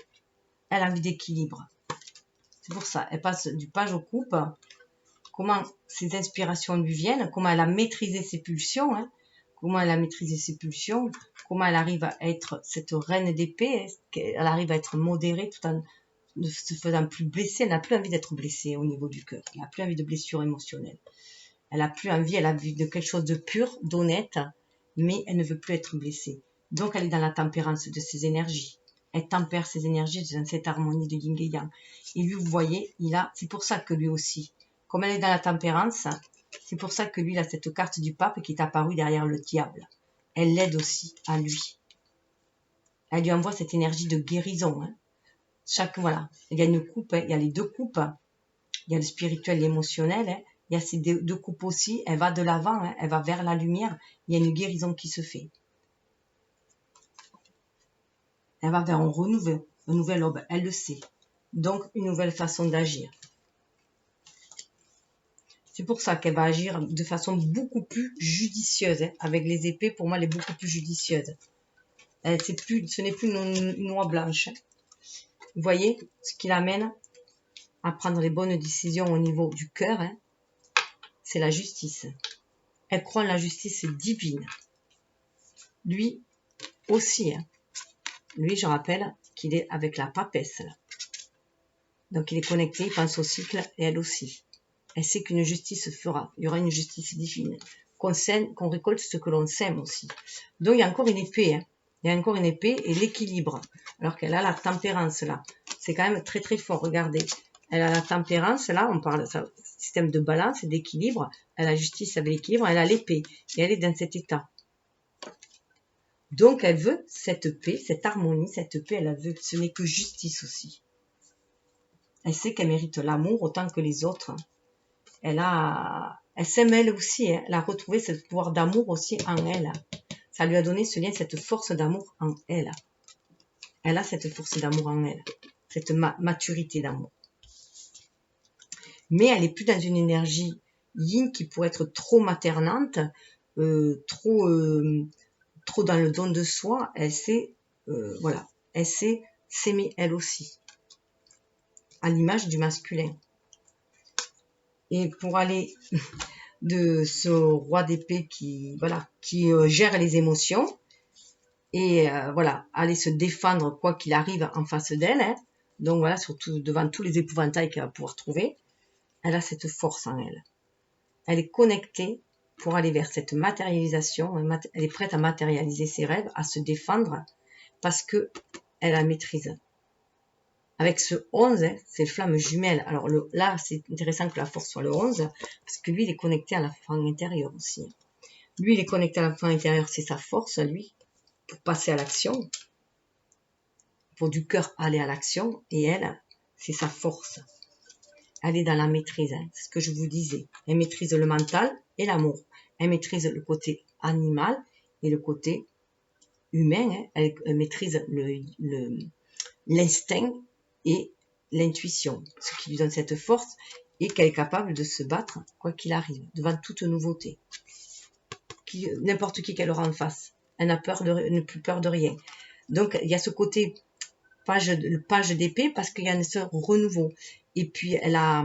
Elle a envie d'équilibre. C'est pour ça. Elle passe du page aux coupes. Comment ces inspirations lui viennent, comment elle a maîtrisé ses pulsions, hein, comment elle a maîtrisé ses pulsions, comment elle arrive à être cette reine d'épée, elle arrive à être modérée tout en ne se faisant plus blesser. Elle n'a plus envie d'être blessée au niveau du cœur, elle n'a plus envie de blessure émotionnelle. Elle n'a plus envie, elle a envie de quelque chose de pur, d'honnête, mais elle ne veut plus être blessée. Donc elle est dans la tempérance de ses énergies. Elle tempère ses énergies dans cette harmonie de yin et yang. Et lui, vous voyez, c'est pour ça que lui aussi, comme elle est dans la tempérance, c'est pour ça que lui, il a cette carte du pape qui est apparue derrière le diable. Elle l'aide aussi à lui. Elle lui envoie cette énergie de guérison. Hein. Voilà, il y a une coupe, hein. Il y a les deux coupes. Il y a le spirituel et l'émotionnel. Hein. Il y a ces deux coupes aussi. Elle va de l'avant, hein. Elle va vers la lumière. Il y a une guérison qui se fait. Elle va vers un nouvel aube. Elle le sait. Donc, une nouvelle façon d'agir. C'est pour ça qu'elle va agir de façon beaucoup plus judicieuse. Hein. Avec les épées, pour moi, elle est beaucoup plus judicieuse. Ce n'est plus une oie blanche. Hein. Vous voyez ce qui l'amène à prendre les bonnes décisions au niveau du cœur. Hein. C'est la justice. Elle croit en la justice divine. Lui aussi. Hein. Lui, je rappelle qu'il est avec la papesse. Là. Donc, il est connecté, il pense au cycle et elle aussi. Elle sait qu'une justice se fera. Il y aura une justice divine. Qu'on récolte ce que l'on sème aussi. Donc, il y a encore une épée. Hein. Il y a encore une épée et l'équilibre. Alors qu'elle a la tempérance là. C'est quand même très très fort. Regardez. Elle a la tempérance là. On parle de système de balance et d'équilibre. Elle a la justice avec l'équilibre. Elle a l'épée. Et elle est dans cet état. Donc, elle veut cette paix, cette harmonie, cette paix. Elle la veut. Ce n'est que justice aussi. Elle sait qu'elle mérite l'amour autant que les autres. Elle s'aime elle aussi. Hein. Elle a retrouvé ce pouvoir d'amour aussi en elle. Ça lui a donné ce lien, cette force d'amour en elle. Elle a cette force d'amour en elle. Cette maturité d'amour. Mais elle n'est plus dans une énergie yin qui pourrait être trop maternante, trop dans le don de soi. Elle sait, voilà, elle sait s'aimer elle aussi. À l'image du masculin. Et pour aller de ce roi d'épée qui gère les émotions et voilà, aller se défendre quoi qu'il arrive en face d'elle. Hein. Donc voilà, surtout devant tous les épouvantails qu'elle va pouvoir trouver, elle a cette force en elle. Elle est connectée pour aller vers cette matérialisation. Elle est prête à matérialiser ses rêves, à se défendre parce que elle la maîtrise. Avec ce 11, hein, c'est le flamme jumelle. Alors là, c'est intéressant que la force soit le 11, parce que lui, il est connecté à l'enfant intérieur aussi. Lui, il est connecté à l'enfant intérieur, c'est sa force, lui, pour passer à l'action, pour du cœur aller à l'action, et elle, c'est sa force. Elle est dans la maîtrise, hein, c'est ce que je vous disais. Elle maîtrise le mental et l'amour. Elle maîtrise le côté animal et le côté humain. Hein. Elle maîtrise l'instinct et l'intuition, ce qui lui donne cette force et qu'elle est capable de se battre quoi qu'il arrive, devant toute nouveauté. N'importe qui qu'elle aura en face. Elle n'a plus peur de rien. Donc, il y a ce côté page d'épée parce qu'il y a ce renouveau. Et puis, elle a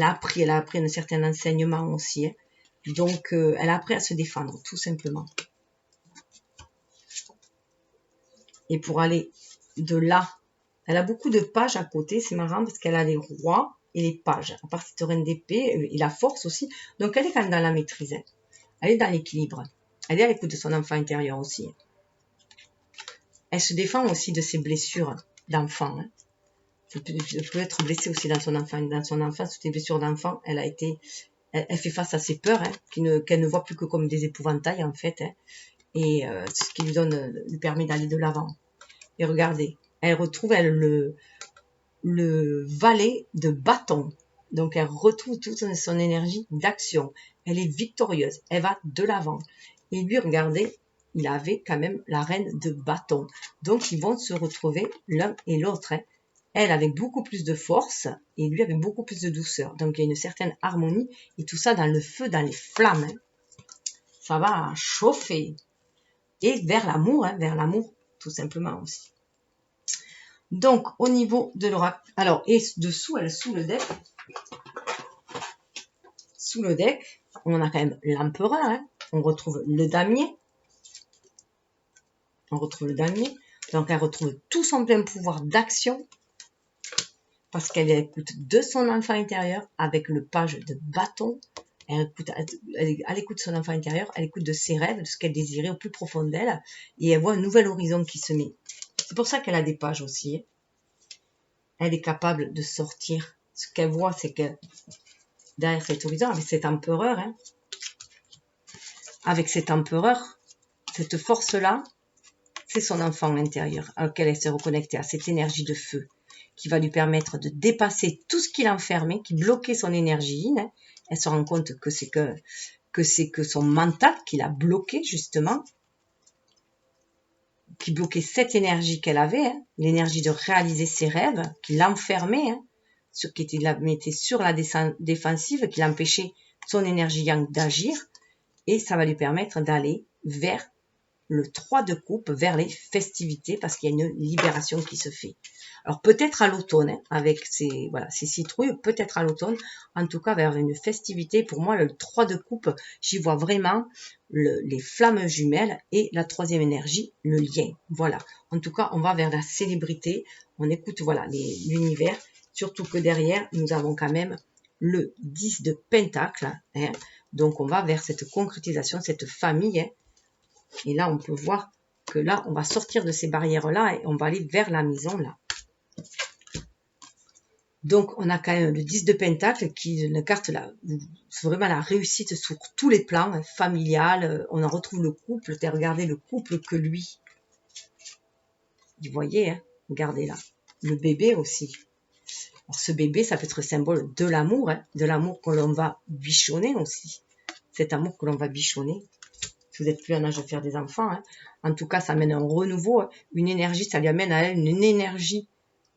appris un certain enseignement aussi. Hein. Donc, elle a appris à se défendre, tout simplement. Et pour aller de là, elle a beaucoup de pages à côté, c'est marrant parce qu'elle a les rois et les pages. À part cette reine d'épée et la force aussi. Donc, elle est quand même dans la maîtrise. Hein. Elle est dans l'équilibre. Elle est à l'écoute de son enfant intérieur aussi. Elle se défend aussi de ses blessures d'enfant. Hein. Elle peut être blessée aussi dans son enfance, toutes les blessures d'enfant. Elle fait face à ses peurs, hein, qu'elle ne voit plus que comme des épouvantails en fait. Hein. Et c'est ce qui lui permet d'aller de l'avant. Et regardez, elle retrouve le valet de bâton. Donc elle retrouve toute son énergie d'action. Elle est victorieuse, elle va de l'avant. Et lui, regardez, il avait quand même la reine de bâton. Donc ils vont se retrouver l'un et l'autre. Hein. Elle avec beaucoup plus de force et lui avec beaucoup plus de douceur. Donc il y a une certaine harmonie et tout ça dans le feu, dans les flammes. Hein. Ça va chauffer. Et vers l'amour tout simplement aussi. Donc au niveau de l'oracle, alors et dessous, elle sous le deck, on a quand même l'empereur, hein. On retrouve le damier, donc elle retrouve tout son plein pouvoir d'action, parce qu'elle écoute de son enfant intérieur avec le page de bâton, elle écoute son enfant intérieur, elle écoute de ses rêves, de ce qu'elle désirait au plus profond d'elle, et elle voit un nouvel horizon qui se met. C'est pour ça qu'elle a des pages aussi. Hein. Elle est capable de sortir. Ce qu'elle voit, c'est que derrière cet horizon, avec cet empereur, hein, cette force-là, c'est son enfant intérieur, auquel elle s'est reconnectée, à cette énergie de feu, qui va lui permettre de dépasser tout ce qui l'enfermait, qui bloquait son énergie. Hein. Elle se rend compte que c'est que son mental qui l'a bloqué, justement, qui bloquait cette énergie qu'elle avait, hein, l'énergie de réaliser ses rêves, qui l'enfermait, hein, qui la mettait sur la défensive, qui l'empêchait son énergie yang d'agir, et ça va lui permettre d'aller vers le 3 de coupe, vers les festivités, parce qu'il y a une libération qui se fait. Alors peut-être à l'automne, hein, avec ces citrouilles, peut-être à l'automne, en tout cas vers une festivité. Pour moi, le 3 de coupe, j'y vois vraiment les flammes jumelles et la troisième énergie, le lien. Voilà. En tout cas, on va vers la célébrité, on écoute voilà l'univers, surtout que derrière, nous avons quand même le 10 de pentacle. Hein, donc on va vers cette concrétisation, cette famille. Hein, et là, on peut voir que là, on va sortir de ces barrières-là et on va aller vers la maison là. Donc, on a quand même le 10 de pentacle qui est une carte là, c'est vraiment la réussite sur tous les plans, hein, familial. On en retrouve le couple. Regardez le couple que lui. Vous voyez, hein, regardez là. Le bébé aussi. Alors, ce bébé, ça peut être symbole de l'amour, hein, de l'amour que l'on va bichonner aussi. Cet amour que l'on va bichonner. Si vous n'êtes plus en âge de faire des enfants. Hein. En tout cas, ça amène un renouveau, une énergie, ça lui amène à elle une énergie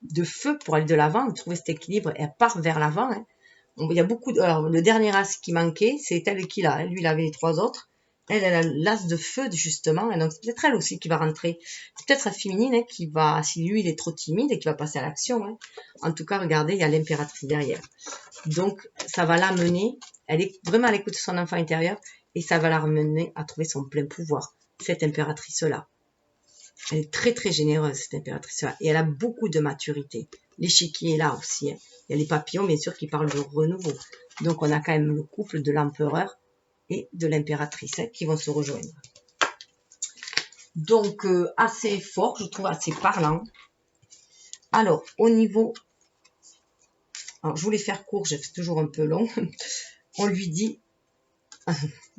de feu pour aller de l'avant, trouver cet équilibre, et elle part vers l'avant. Hein. Il y a beaucoup de... Alors, le dernier as qui manquait, c'est elle qui l'a. Hein. Lui, il avait les 3 autres. Elle a l'as de feu, justement. Et donc, c'est peut-être elle aussi qui va rentrer. C'est peut-être la féminine hein, qui va, si lui, il est trop timide et qui va passer à l'action. Hein. En tout cas, regardez, il y a l'impératrice derrière. Donc, ça va l'amener. Elle est vraiment à l'écoute de son enfant intérieur. Et ça va la ramener à trouver son plein pouvoir, cette impératrice-là. Elle est très très généreuse, cette impératrice-là. Et elle a beaucoup de maturité. L'échiquier est là aussi. Hein. Il y a les papillons, bien sûr, qui parlent de renouveau. Donc, on a quand même le couple de l'empereur et de l'impératrice hein, qui vont se rejoindre. Donc, assez fort, je trouve assez parlant. Alors, au niveau... Alors, je voulais faire court, j'ai fait toujours un peu long. On lui dit...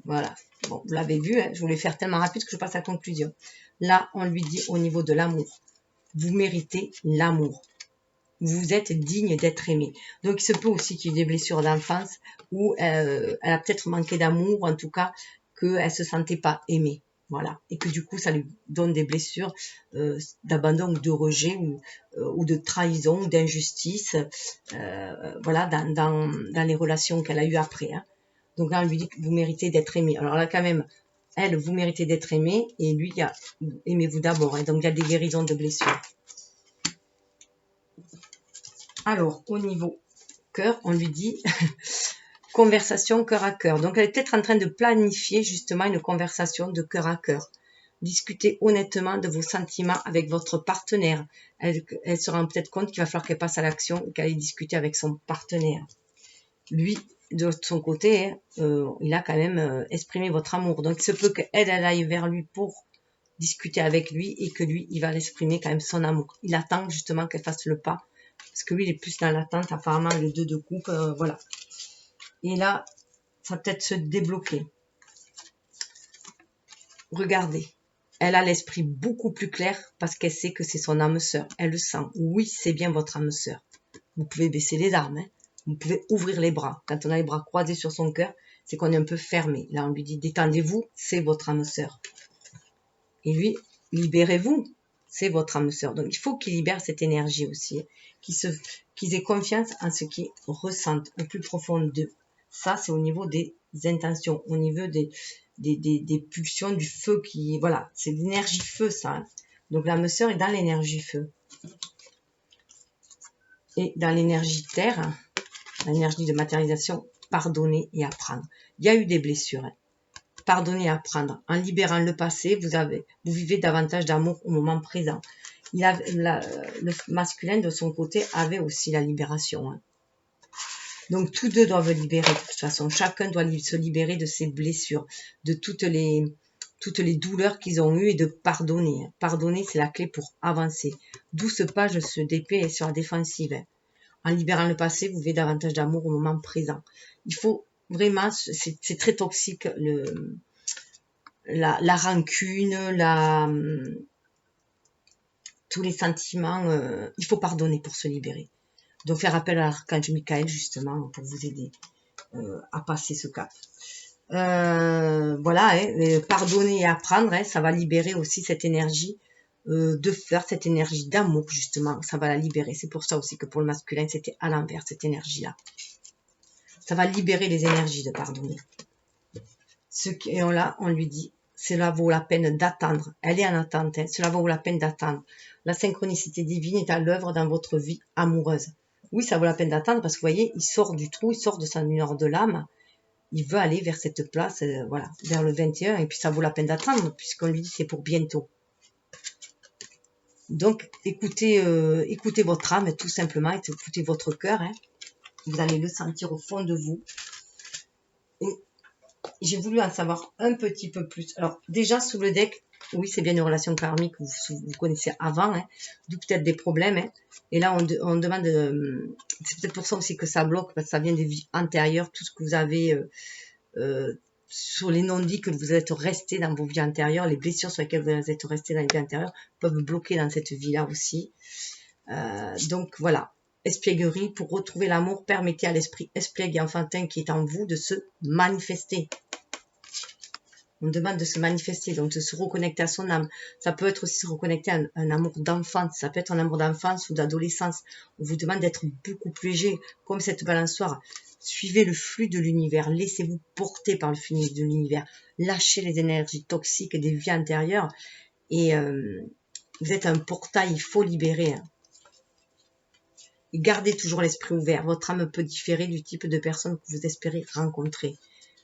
Voilà, bon, vous l'avez vu, hein, je voulais faire tellement rapide que je passe à la conclusion. Là, on lui dit au niveau de l'amour, vous méritez l'amour. Vous êtes digne d'être aimé. Donc, il se peut aussi qu'il y ait des blessures d'enfance où elle a peut-être manqué d'amour, en tout cas, qu'elle ne se sentait pas aimée. Voilà. Et que du coup, ça lui donne des blessures d'abandon ou de rejet ou de trahison ou d'injustice voilà, dans les relations qu'elle a eues après. Hein. Donc là, on lui dit que vous méritez d'être aimé. Alors là, quand même, elle, vous méritez d'être aimé. Et lui, aimez-vous d'abord. Hein. Donc, il y a des guérisons de blessures. Alors, au niveau cœur, on lui dit conversation cœur à cœur. Donc, elle est peut-être en train de planifier justement une conversation de cœur à cœur. Discutez honnêtement de vos sentiments avec votre partenaire. Elle se rend peut-être compte qu'il va falloir qu'elle passe à l'action et qu'elle aille discuter avec son partenaire. Lui, de son côté, hein, il a quand même exprimé votre amour. Donc, il se peut qu'elle aille vers lui pour discuter avec lui et que lui, il va l'exprimer quand même son amour. Il attend justement qu'elle fasse le pas. Parce que lui, il est plus dans l'attente, apparemment, le 2 de coupe, voilà. Et là, ça va peut-être se débloquer. Regardez. Elle a l'esprit beaucoup plus clair parce qu'elle sait que c'est son âme sœur. Elle le sent. Oui, c'est bien votre âme sœur. Vous pouvez baisser les armes. Hein. Vous pouvez ouvrir les bras. Quand on a les bras croisés sur son cœur, c'est qu'on est un peu fermé. Là, on lui dit, détendez-vous, c'est votre âme sœur. Et lui, libérez-vous. c'est votre âme sœur. Donc, il faut qu'ils libèrent cette énergie aussi, qu'ils aient confiance en ce qu'ils ressentent au plus profond d'eux. Ça, c'est au niveau des intentions, au niveau des pulsions, du feu qui, voilà, c'est l'énergie feu, ça. Hein. Donc, l'âme sœur est dans l'énergie feu. Et dans l'énergie terre, l'énergie de matérialisation, pardonner et apprendre. Il y a eu des blessures. Hein. Pardonner et apprendre. En libérant le passé, vous vivez davantage d'amour au moment présent. Le masculin, de son côté, avait aussi la libération. Hein. Donc, tous deux doivent libérer de toute façon. Chacun doit se libérer de ses blessures, de toutes les douleurs qu'ils ont eues et de pardonner. Hein. Pardonner, c'est la clé pour avancer. D'où ce page se dépêche sur la défensive. Hein. En libérant le passé, vous vivez davantage d'amour au moment présent. Il faut vraiment, c'est très toxique, la rancune, tous les sentiments. Il faut pardonner pour se libérer. Donc faire appel à l'archange Michael justement pour vous aider à passer ce cap. Voilà, hein, pardonner et apprendre, hein, ça va libérer aussi cette énergie de fleur, cette énergie d'amour justement, ça va la libérer. C'est pour ça aussi que pour le masculin, c'était à l'envers, cette énergie-là. Ça va libérer les énergies de pardonner. Ce qui est là, on lui dit, cela vaut la peine d'attendre. Elle est en attente, hein, cela vaut la peine d'attendre. La synchronicité divine est à l'œuvre dans votre vie amoureuse. Oui, ça vaut la peine d'attendre parce que vous voyez, il sort du trou, il sort de sa lumière de l'âme. Il veut aller vers cette place, voilà, vers le 21, et puis ça vaut la peine d'attendre, puisqu'on lui dit c'est pour bientôt. Donc, écoutez votre âme, tout simplement, écoutez votre cœur, hein. Vous allez le sentir au fond de vous. Et j'ai voulu en savoir un petit peu plus. Alors, déjà, sous le deck, oui, c'est bien une relation karmique que vous connaissez avant, hein, d'où peut-être des problèmes. Hein. Et là, on demande, c'est peut-être pour ça aussi que ça bloque, parce que ça vient des vies antérieures, tout ce que vous avez sur les non-dits que vous êtes restés dans vos vies antérieures, les blessures sur lesquelles vous êtes restés dans les vies antérieures peuvent bloquer dans cette vie-là aussi. Donc voilà, espièglerie, pour retrouver l'amour, permettez à l'esprit espiègle et enfantin qui est en vous de se manifester. On demande de se manifester, donc de se reconnecter à son âme. Ça peut être aussi se reconnecter à un amour d'enfance, ça peut être un amour d'enfance ou d'adolescence. On vous demande d'être beaucoup plus léger, comme cette balançoire. Suivez le flux de l'univers, laissez-vous porter par le flux de l'univers. Lâchez les énergies toxiques des vies antérieures. Et vous êtes un portail, il faut libérer. Hein. Et gardez toujours l'esprit ouvert. Votre âme peut différer du type de personne que vous espérez rencontrer.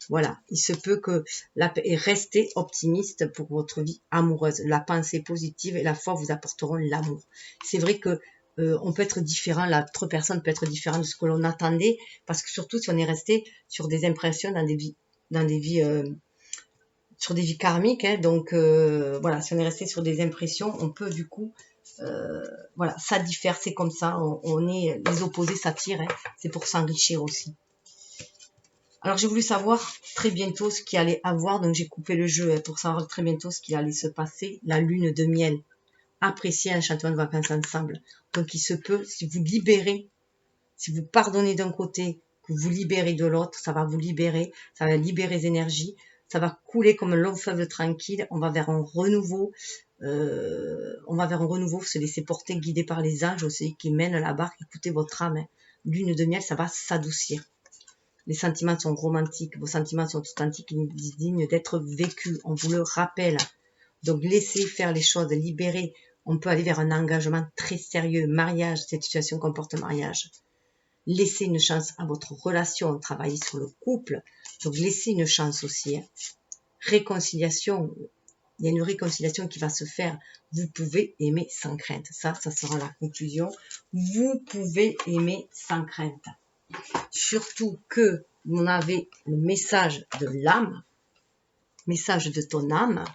Voilà, il se peut que restez optimiste pour votre vie amoureuse. La pensée positive et la foi vous apporteront l'amour. C'est vrai que on peut être différent, l'autre personne peut être différente de ce que l'on attendait, parce que surtout si on est resté sur des impressions sur des vies karmiques, hein, donc voilà, si on est resté sur des impressions, on peut du coup, voilà, ça diffère, c'est comme ça, on est, les opposés s'attirent, hein, c'est pour s'enrichir aussi. Alors, j'ai voulu savoir très bientôt ce qu'il allait avoir, donc j'ai coupé le jeu pour savoir très bientôt ce qu'il allait se passer, la lune de miel. Appréciez un chantement de vacances ensemble. Donc, il se peut, si vous libérez, si vous pardonnez d'un côté, que vous libérez de l'autre, ça va vous libérer, ça va libérer les énergies, ça va couler comme un long fleuve tranquille, on va vers un renouveau, se laisser porter, guidé par les anges aussi, qui mènent la barque, écoutez votre âme. Hein. Lune de miel, ça va s'adoucir. Les sentiments sont romantiques, vos sentiments sont authentiques, dignes d'être vécus, on vous le rappelle. Donc laissez faire les choses, libérez. On peut aller vers un engagement très sérieux, mariage, cette situation comporte mariage. Laissez une chance à votre relation, travaillez sur le couple, donc laissez une chance aussi. Hein. Réconciliation, il y a une réconciliation qui va se faire. Vous pouvez aimer sans crainte. Ça sera la conclusion. Vous pouvez aimer sans crainte. Surtout que vous avez le message de l'âme, message de ton âme.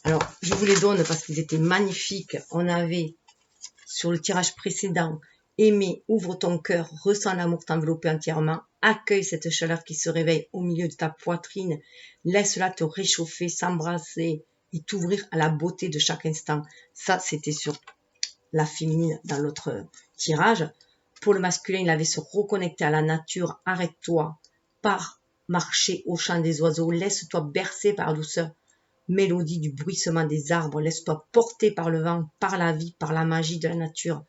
Alors, je vous les donne parce qu'ils étaient magnifiques. On avait, sur le tirage précédent, aimer, ouvre ton cœur, ressens l'amour t'envelopper entièrement, accueille cette chaleur qui se réveille au milieu de ta poitrine, laisse-la te réchauffer, s'embrasser et t'ouvrir à la beauté de chaque instant. Ça, c'était sur la féminine dans l'autre tirage. Pour le masculin, il avait se reconnecter à la nature. Arrête-toi, pars marcher au chant des oiseaux, laisse-toi bercer par la douceur mélodie du bruissement des arbres. Laisse-toi porter par le vent, par la vie, par la magie de la nature.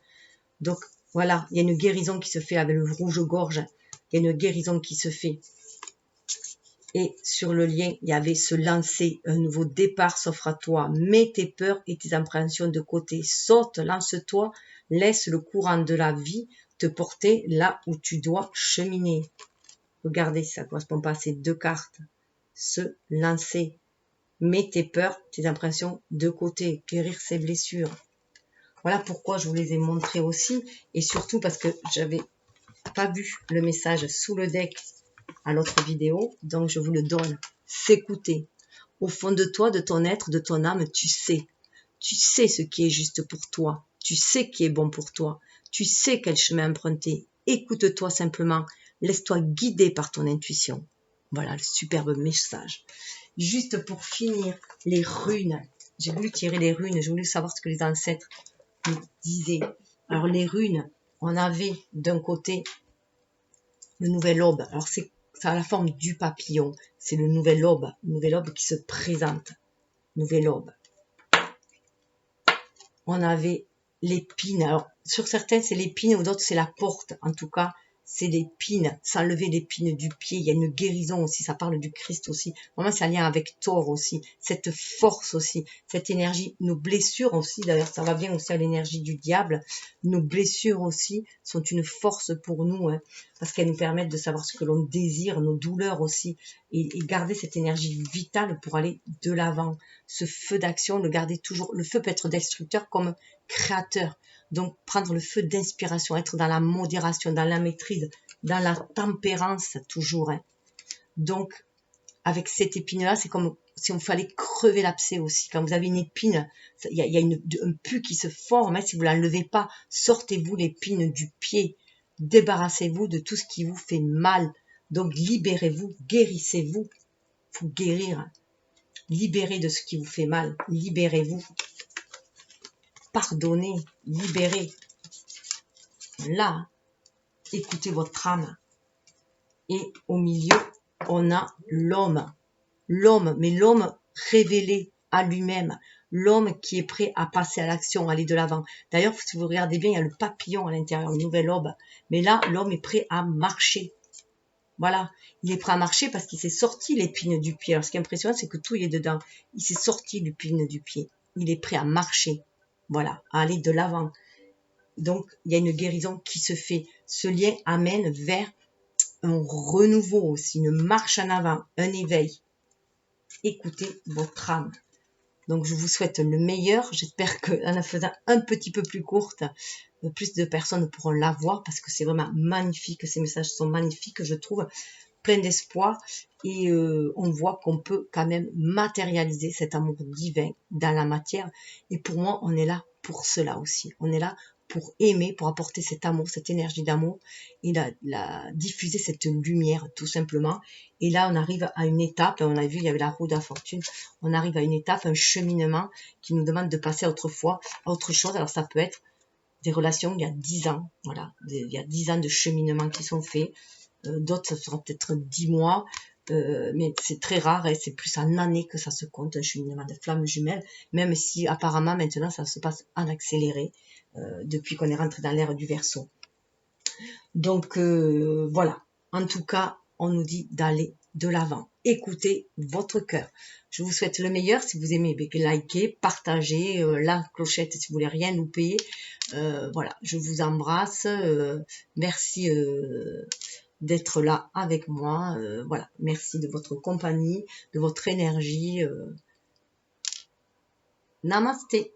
Donc voilà, il y a une guérison qui se fait avec le rouge-gorge. Il y a une guérison qui se fait. Et sur le lien, il y avait se lancer, un nouveau départ s'offre à toi. Mets tes peurs et tes appréhensions de côté. Saute, lance-toi, laisse le courant de la vie te porter là où tu dois cheminer. Regardez, ça ne correspond pas à ces deux cartes. Se lancer. Mets tes peurs, tes impressions de côté. Guérir ses blessures. Voilà pourquoi je vous les ai montrées aussi. Et surtout parce que j'avais pas vu le message sous le deck à l'autre vidéo. Donc je vous le donne. S'écouter. Au fond de toi, de ton être, de ton âme, tu sais. Tu sais ce qui est juste pour toi. Tu sais ce qui est bon pour toi. Tu sais quel chemin emprunter. Écoute-toi simplement. Laisse-toi guider par ton intuition. Voilà le superbe message. Juste pour finir, les runes. J'ai voulu tirer les runes. J'ai voulu savoir ce que les ancêtres nous disaient. Alors les runes, on avait d'un côté le nouvel aube. Alors ça a la forme du papillon. C'est le nouvel aube qui se présente. Nouvel aube. On avait l'épine. Alors, sur certains, c'est l'épine, ou d'autres, c'est la porte. En tout cas, c'est l'épine. S'enlever l'épine du pied. Il y a une guérison aussi. Ça parle du Christ aussi. Vraiment, c'est un lien avec Thor aussi. Cette force aussi. Cette énergie. Nos blessures aussi. D'ailleurs, ça va bien aussi à l'énergie du diable. Nos blessures aussi sont une force pour nous. Parce qu'elles nous permettent de savoir ce que l'on désire. Nos douleurs aussi. Et garder cette énergie vitale pour aller de l'avant. Ce feu d'action, le garder toujours. Le feu peut être destructeur comme créateur. Donc, prendre le feu d'inspiration, être dans la modération, dans la maîtrise, dans la tempérance toujours. Donc, avec cette épine-là, c'est comme si on fallait crever l'abcès aussi. Quand vous avez une épine, il y a un pu qui se forme. Si vous ne l'enlevez pas, sortez-vous l'épine du pied. Débarrassez-vous de tout ce qui vous fait mal. Donc, libérez-vous, guérissez-vous. Il faut guérir. Libérez de ce qui vous fait mal. Libérez-vous. Pardonnez, libérez. Là, écoutez votre âme. Et au milieu, on a l'homme. L'homme, mais l'homme révélé à lui-même. L'homme qui est prêt à passer à l'action, à aller de l'avant. D'ailleurs, si vous regardez bien, il y a le papillon à l'intérieur, le nouvel aube. Mais là, l'homme est prêt à marcher. Voilà, il est prêt à marcher parce qu'il s'est sorti l'épine du pied. Alors, ce qui est impressionnant, c'est que tout y est dedans. Il s'est sorti l'épine du pied. Il est prêt à marcher. Voilà, à aller de l'avant. Donc, il y a une guérison qui se fait. Ce lien amène vers un renouveau aussi, une marche en avant, un éveil. Écoutez votre âme. Donc, je vous souhaite le meilleur. J'espère qu'en la faisant un petit peu plus courte, plus de personnes pourront la voir parce que c'est vraiment magnifique. Ces messages sont magnifiques, je trouve, plein d'espoir. Et on voit qu'on peut quand même matérialiser cet amour divin dans la matière. Et pour moi, on est là pour cela aussi. On est là pour aimer, pour apporter cet amour, cette énergie d'amour et diffuser cette lumière tout simplement. Et là, on arrive à une étape, on a vu, il y avait la roue de la fortune, on arrive à une étape, un cheminement qui nous demande de passer à autre chose. Alors ça peut être des relations il y a 10 ans, voilà, il y a 10 ans de cheminement qui sont faits. D'autres, ça sera peut-être 10 mois, mais c'est très rare et c'est plus en années que ça se compte, un cheminement de flammes jumelles, même si apparemment maintenant ça se passe en accéléré depuis qu'on est rentré dans l'ère du Verseau. Donc voilà, en tout cas, on nous dit d'aller de l'avant. Écoutez votre cœur. Je vous souhaite le meilleur. Si vous aimez, likez, partagez, la clochette si vous voulez rien louper. Voilà, je vous embrasse. Merci d'être là avec moi. Voilà, merci de votre compagnie, de votre énergie. Namasté.